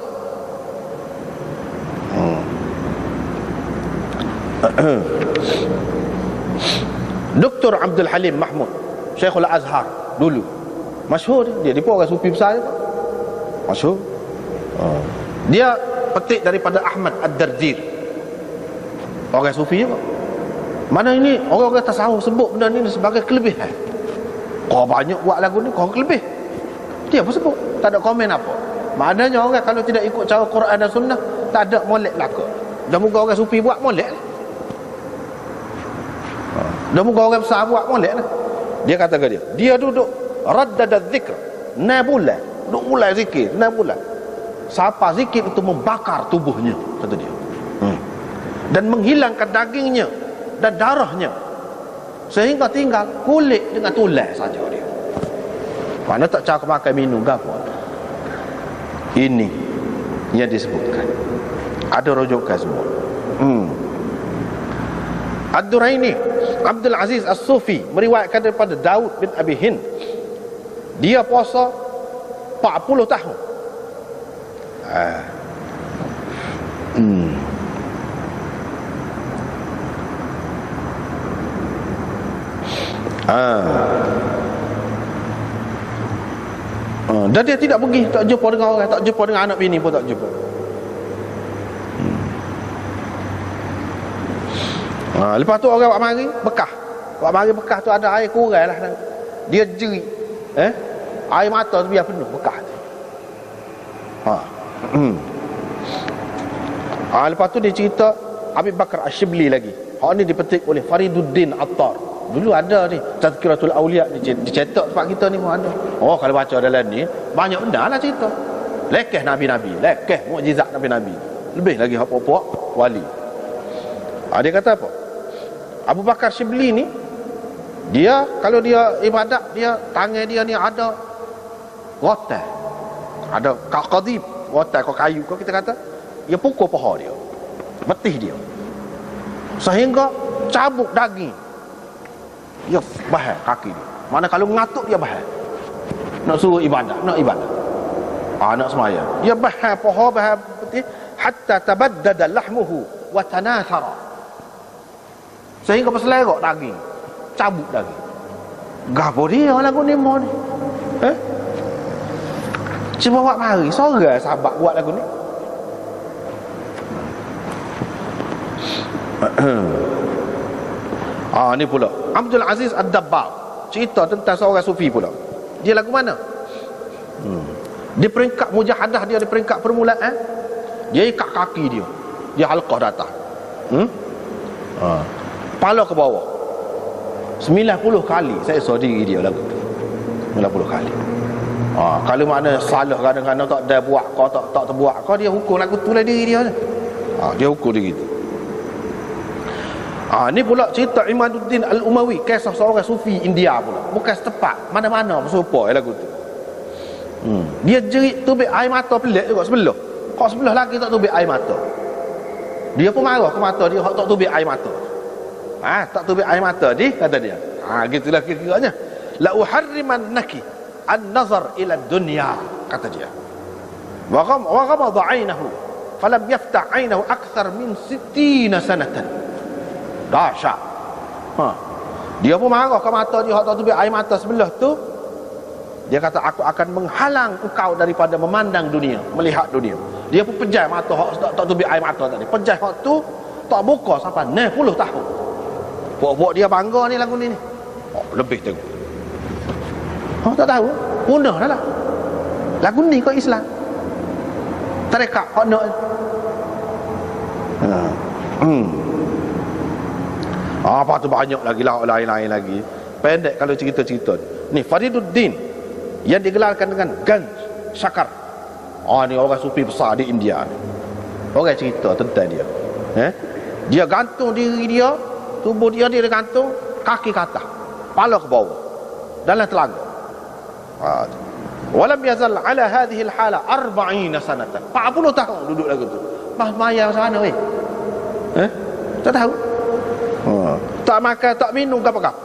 Speaker 1: Dr. Abdul Halim Mahmud, Syekhul Azhar dulu. Masyhur dia pun orang sufi besar. Masyhur. Dia petik daripada Ahmad Ad-Dardir, orang sufi juga. Mana ini orang-orang tasawuf sebut benda ni sebagai kelebihan. Kau banyak buat lagu ni, kau kelebih. Dia pun sebut, tak ada komen apa. Maknanya orang kalau tidak ikut cara Quran dan Sunnah, tak ada molek belaka. Dan muka orang sufi buat molek lah. Dan muka orang besar buat molek lah. Dia kata ke dia duduk raddada dzikr nabulan, duduk mulai zikir nabulan. Siapa zikir itu membakar tubuhnya, kata dia. Dan menghilangkan dagingnya dan darahnya, sehingga tinggal kulit dengan tulang saja dia. Mana tak cara makan minum gapo. Ini yang disebutkan. Ada rujukan semua. Ad-Duraini Abdul Aziz As-Sufi meriwayatkan daripada Daud bin Abi Hind. Dia puasa 40 tahun. Dan dia tidak pergi, tak jumpa dengan orang, tak jumpa dengan anak bini pun tak jumpa. Lepas tu orang buat mari bekah. Buat mari bekah tu ada air kurang lah. Dia jerit. Air mata tu biar penuh bekah tu. Lepas tu dia cerita Abi Bakar Ash-Shibli lagi. Hak ni dipetik oleh Fariduddin Attar. Dulu ada ni Tazkiratul Awliya, dicetak tempat kita ni pun ada. Kalau baca dalam ni banyak benda lah cerita. Lekeh Nabi-Nabi, lekeh mukjizat Nabi-Nabi. Lebih lagi hak-hak wali. Dia kata apa? Abu Bakar Shibli ni, dia kalau dia ibadat, dia tangan dia ni ada rotan, ada qadib, rotan kau kayu kau, kita kata dia pukul paha dia, betih dia, sehingga cabuk daging dia bahal kaki dia. Mana kalau ngatuk dia bahal, nak suruh ibadat, nak ibadat, nak semaya, dia bahal paha, bahal betih, hatta tabaddada lahmuhu wa tanathara, sehingga berselerok daging, cabut daging. Gapo dia lagu ni mau ni? Cuba buat mari, seorang sahabat buat lagu ni. Ni pula Abdul Aziz Ad-Dabbagh, cerita tentang seorang sufi pula. Dia lagu mana? Di peringkat mujahadah dia, di peringkat permulaan, dia ikat kaki dia, dia halqah datang. Kepala ke bawah 90 kali saya suruh diri dia lagu tu. 90 kali. Kalau mana salah kadang-kadang tak ada buat kau, tak terbuat kau, dia hukum lagu tu lah diri dia. Dia hukum diri tu. Ni pula cerita Imaduddin Al-Umawi, kisah seorang sufi India pula. Bukan setempat, mana-mana serupa lagu tu. Dia jerit tubik air mata pelik juga sebelah. Kau sebelah lagi tak tubik air mata. Dia pun marah ke mata dia, tak tubik air mata. Tak tubik air mata dia, kata dia. Gitulah kira-kiranya. La uharrimannaki an-nazar ila dunya, kata dia. Wa ghamada 'ainahu falam yaftah 'ainahu akthar min 60 sanatan. Dahsyat. Dia pun marah ke mata dia, tak tubik air mata sebelah tu. Dia kata aku akan menghalang engkau daripada memandang dunia, melihat dunia. Dia pun pejai mata tak tubik air mata tadi. Pejai hak tu tak buka sampai 60 tahun. Buat dia bangga ni lagu ni. Lebih tengok. Tak tahu. Punah dah lah. Lagu ni kau Islam. tarekat hak nak. Apa tu banyak lagi lah lain-lain lagi. Pendek kalau cerita-cerita ni. Fariduddin yang digelarkan dengan Ganj Shakar. Ni orang sufi besar di India ni. Orang cerita tentang dia. Dia gantung diri dia, tubuh dia gantung, kaki ke atas, kepala ke bawah, dalam telaga. Walam yazal ala hadhihi alhala 40 sanatan. 40 tahun duduk lagu tu. Maya macam mana weh? Tak tahu. Tak makan, tak minum apa-apa.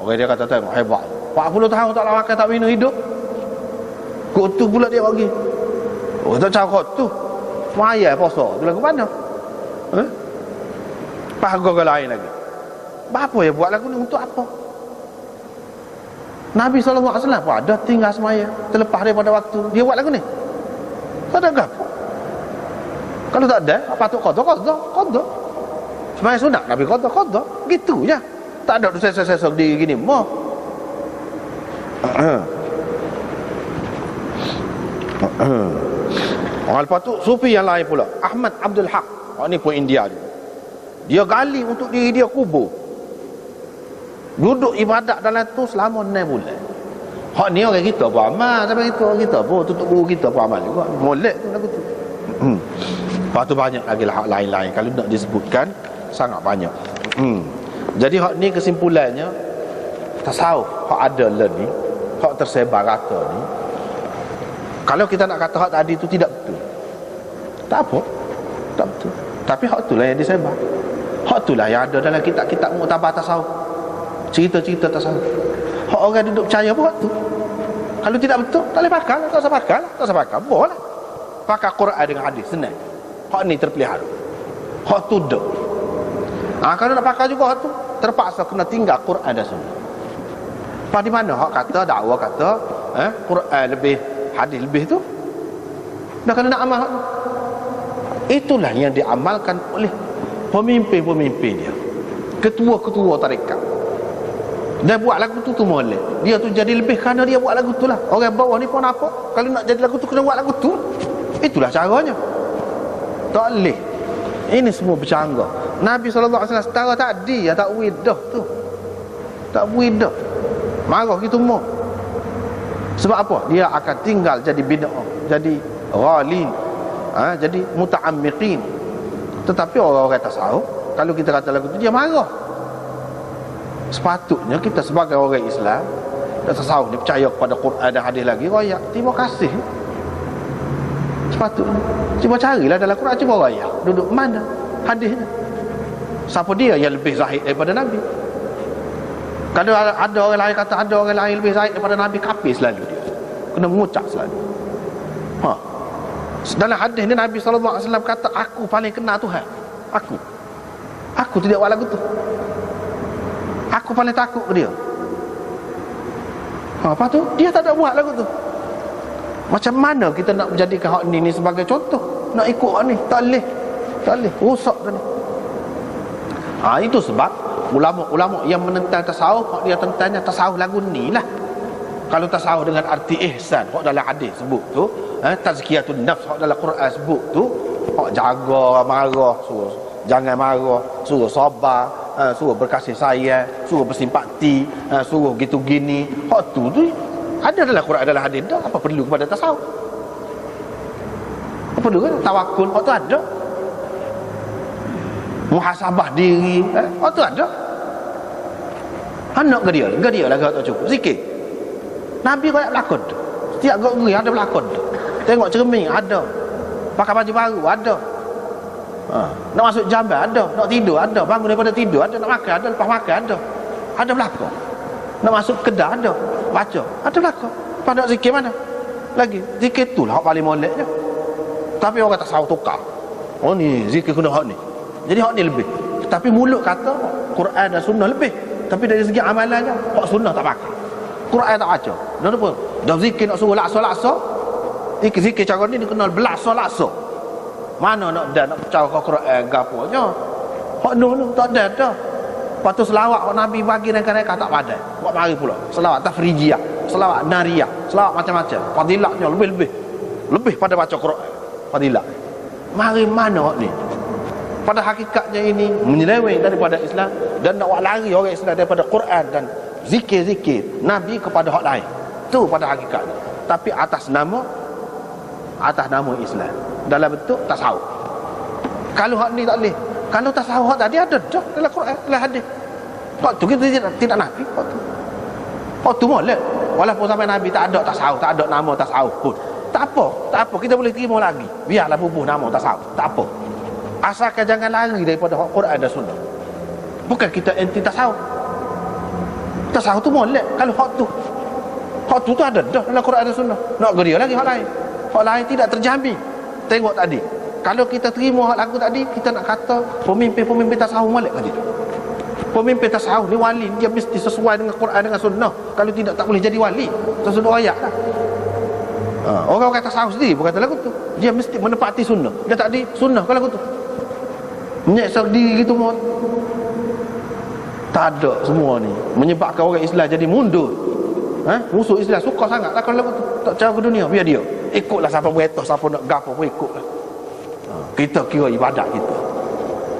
Speaker 1: Orang dia kata tengok hebat. 40 tahun tak makan, tak minum hidup. Kok tu pula dia pergi. Tak cakap tu. Maya puasa tu lagu mana? Pahaga ke lain lagi. Apa yang buat lagu ni untuk apa? Nabi SAW pun ada tinggal semaya terlepas daripada waktu dia buat lagu ni. Tak ada apa. Kalau tak ada, patut qada. Semaya sunat Nabi qada. Gitu je. Tak ada sesok diri gini. Lepas tu sufi yang lain pula, Ahmad Abdul Haq. Ni pun India juga. Dia gali untuk diri dia kubur. Duduk ibadat dalam tu selama 6 bulan. Hak ni orang kita pun amal. Sampai kita orang kita pun tutup guru kita pun amal juga. Molek tu lagu tu. Lepas tu banyak lagi lah hak lain-lain. Kalau nak disebutkan sangat banyak. Jadi hak ni kesimpulannya, tasawuf hak ada lah ni, hak tersebar rata ni, kalau kita nak kata hak tadi tu tidak betul, tak apa, tak betul. Tapi hak itulah yang disebar. Hak itulah yang ada dalam kitab-kitab muktabar tasawuf, cerita-cerita tasawuf. Hak orang duduk percaya pun hak tu. Kalau tidak betul, tak boleh pakai lah. Tak usah pakai lah. Tak usah pakai, boleh lah. Pakai Quran dengan hadis, senang. Hak ni terpelihara. Hak tu dah. Kalau nak pakai juga hak tu, terpaksa kena tinggal Quran dan Sunnah. Lepas di mana hak kata, dakwa kata Quran lebih, hadis lebih tu, dah kena nak amal hak tu. Itulah yang diamalkan oleh pemimpin-pemimpin dia, ketua-ketua tarekat. Dia buat lagu tu molek. Dia tu jadi lebih kerana dia buat lagu tu lah. Orang bawah ni pun apa, kalau nak jadi lagu tu kena buat lagu tu. Itulah caranya. Tak boleh. Ini semua bercanggah. Nabi SAW setara tadi ya, tak widah tu. Tak widah. Marah kita semua. Sebab apa? Dia akan tinggal jadi bid'ah, jadi ghalin, jadi muta'ammiqin. Tetapi orang-orang tasawuf, kalau kita kata lagu tu, dia marah. Sepatutnya kita sebagai orang Islam dan tasawuf ni percaya kepada Quran dan hadis lagi, royak terima kasih. Sepatutnya cuba carilah dalam Quran, cuba royak duduk mana hadisnya. Siapa dia yang lebih zahid daripada Nabi? Kalau ada orang lain kata ada orang lain lebih zahid daripada Nabi, kafir selalu dia. Kena mengucap selalu. Dalam hadis ni Nabi SAW kata, aku paling kenal Tuhan. Aku tidak buat lagu tu. Aku paling takut ke dia. Apa tu? Dia tak ada buat lagu tu. Macam mana kita nak menjadikan hak ni sebagai contoh? Nak ikut hak ni? Tak boleh. Rosak dah ni. Itu sebab ulama-ulama yang menentang tasawuf, hak dia tentangnya tasawuf lagu ni lah. Kalau tasawuf dengan arti ihsan, hak dalam hadis sebut tu, tazkiyatun nafs, hak dalam Quran sebut tu, hak jaga marah, suruh jangan marah, suruh sabar, suruh berkasih sayang, suruh bersimpati, suruh gitu gini. Hak tu ada dalam Quran, dalam hadis. Dah apa perlu kepada tasawuf? Apa perlu kan? Tawakul, hak tu ada. Muhasabah diri, hak tu ada. Anak ke dia lagi tak cukup. Zikir. Nabi kau nak berlakon tu. Setiap geri ada berlakon tu. Tengok cermin ada. Pakai baju baru ada. Nak masuk jamban ada, nak tidur ada, bangun daripada tidur ada, nak makan ada, lepas makan ada berlakon. Nak masuk kedai ada, baca ada berlakon. Lepas nak zikir mana lagi? Zikir tu lah hak paling molek je. Tapi orang tak salah tukar. Ni zikir kena hak ni, jadi hak ni lebih. Tapi mulut kata Quran dan Sunnah lebih, tapi dari segi amalannya hak Sunnah tak pakai, Quran tak baca. Kenapa? Dah zikir nak suruh laksa, zikir cara ni kenal belaksa. Mana nak percaya ke Quran gaponya? Hak no tak ada dah. Lepas tu selawat hak Nabi bagi dan mereka tak pandai. Buat mari pula selawat tafrijiyah, selawat nariyah, selawat macam-macam. Fadilatnya lebih pada baca Quran. fadilah. Mari mana ni? Pada hakikatnya ini menyeleweng daripada Islam dan nak lari orang Islam daripada Quran dan zikir-zikir Nabi kepada hak lain. Tu pada hakikatnya. Tapi atas nama Islam dalam bentuk tasawuf. Kalau hak ni tak boleh. Kalau tasawuf hak tadi ada dah dalam Quran, dalam hadis. Hak tu kita tidak nafi hak tu. Hak tu molek. Walaupun sampai Nabi tak ada tasawuf, tak ada nama tasawuf pun. Tak apa, kita boleh terima lagi. Biarlah bubuh nama tasawuf, tak apa. Asalkan jangan lari daripada Quran dan Sunnah. Bukan kita anti tasawuf. Tasawuf tu molek. Kalau hak tu ada dah dalam Quran dan Sunnah. Nak geria lagi hak lain. Hak lain tidak terjamin. Tengok tadi. Kalau kita terima hak lagu tadi, kita nak kata pemimpin tasawuf molek tadi. Pemimpin tasawuf ni wali, dia mesti sesuai dengan Quran dengan Sunnah. Kalau tidak, tak boleh jadi wali. Sesuatu ayat lah. Orang kata tasawuf sendiri bukan kata lagu tu. Dia mesti menepati Sunnah. Dia tak di Sunnah kalau lagu tu. Menyeksa diri gitu mau. Tak ada semua ni menyebabkan orang Islam jadi mundur. Musuh Islam suka sangat lah kalau lagu tu. Tak cara ke dunia, biar dia. Ikutlah siapa beretos, siapa nak gapo pun ikutlah. Kita kira ibadat kita.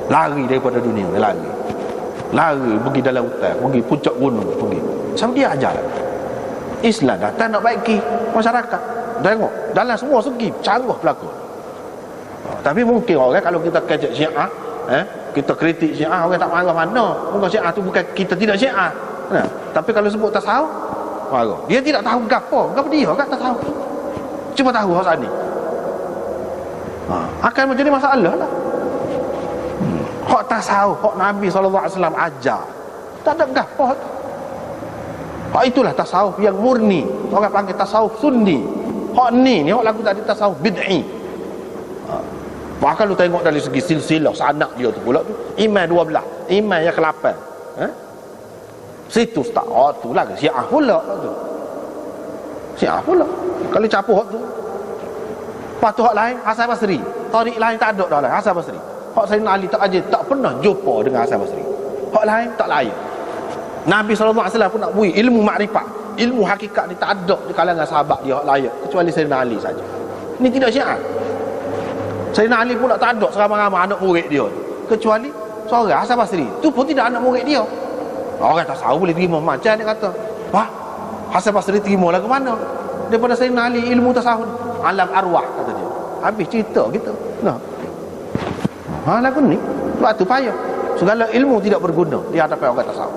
Speaker 1: Lari daripada dunia, lari pergi dalam hutan, pergi puncak gunung, pergi. Sama dia ajar. Islam datang nak baiki masyarakat. Tengok dalam semua segi cara berlaku. Tapi mungkin orang kalau kita kejek Syiah, kita kritik Syiah, orang tak marah mana. Mungkin Syiah tu bukan kita tidak Syiah. Tapi kalau sebut tasawuf, marah. Dia tidak tahu gapo dia kan tasawuf. Cuma tahu hak ni. Akan menjadi masalah lah. Hak tasawuf, hak Nabi SAW ajar, tak ada gapo. Hak itulah tasawuf yang murni. Orang panggil tasawuf sunni. Hak ni hak lagu tadi tasawuf bid'i. Bahkan lu tengok dari segi silsilah sanak dia tu pula tu, iman 12, iman yang ke-8. Situ tak. Tu lah Syiah pula tu. Syiah pula. Kalau campur hak tu. Lepas tu hak lain Hasan Basri. Tarik lain tak ada dah lain Hasan Basri. Hak Sayyidina Ali tak aja tak pernah jumpa dengan Hasan Basri. Hak lain tak layak. Nabi SAW pun nak bui ilmu makrifat, ilmu hakikat ni tak ada di kalangan sahabat dia hak layak kecuali Sayyidina Ali saja. Ini tidak Syiah. Sayyidina Ali pula tak ada seramai-ramai anak murid dia kecuali seorang Hasan Basri. Tu pun tidak anak murid dia. Orang tak tahu boleh terima macam dia kata. Wah, Hasan Basri terima lah ke mana? Daripada Sayyidina Ali ilmu tasawuf, alam arwah kata dia. Habis cerita gitu. Nah. Lagu ni sebab tu payah. Segala ilmu tidak berguna di hadapan orang tasawuf.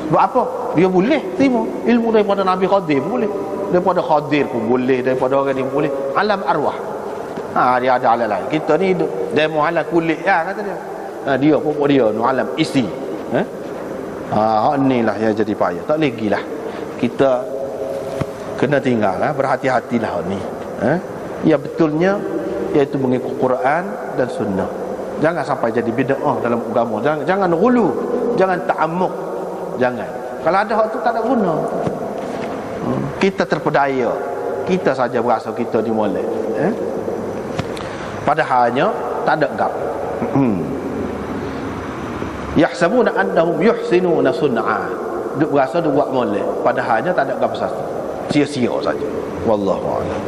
Speaker 1: Sebab apa? Dia boleh terima ilmu daripada Nabi Khadir pun boleh, daripada Khadir pun boleh, daripada orang ni pun boleh. Alam arwah. Dia ada alam lain. Kita ni demo alam kulit ya kata dia. Dia pun dia no alam isi. Ni lah yang jadi payah. Tak lagi lah. Kita kena tinggal berhati-hatilah ni. Ya betulnya iaitu mengikut Quran dan Sunnah. Jangan sampai jadi bid'ah dalam agama. Jangan ghulu, jangan ta'ammuk. Jangan. Kalau ada hak tu tak ada guna. Kita terpedaya. Kita saja berasa kita dimolek. Padahalnya tak ada gap. Yahsabuna annahum yuhsinuna sun'a. Duk berasa duk buat molek. Padahalnya tak ada gap satu. Sia-sia saja. Wallahu a'lam.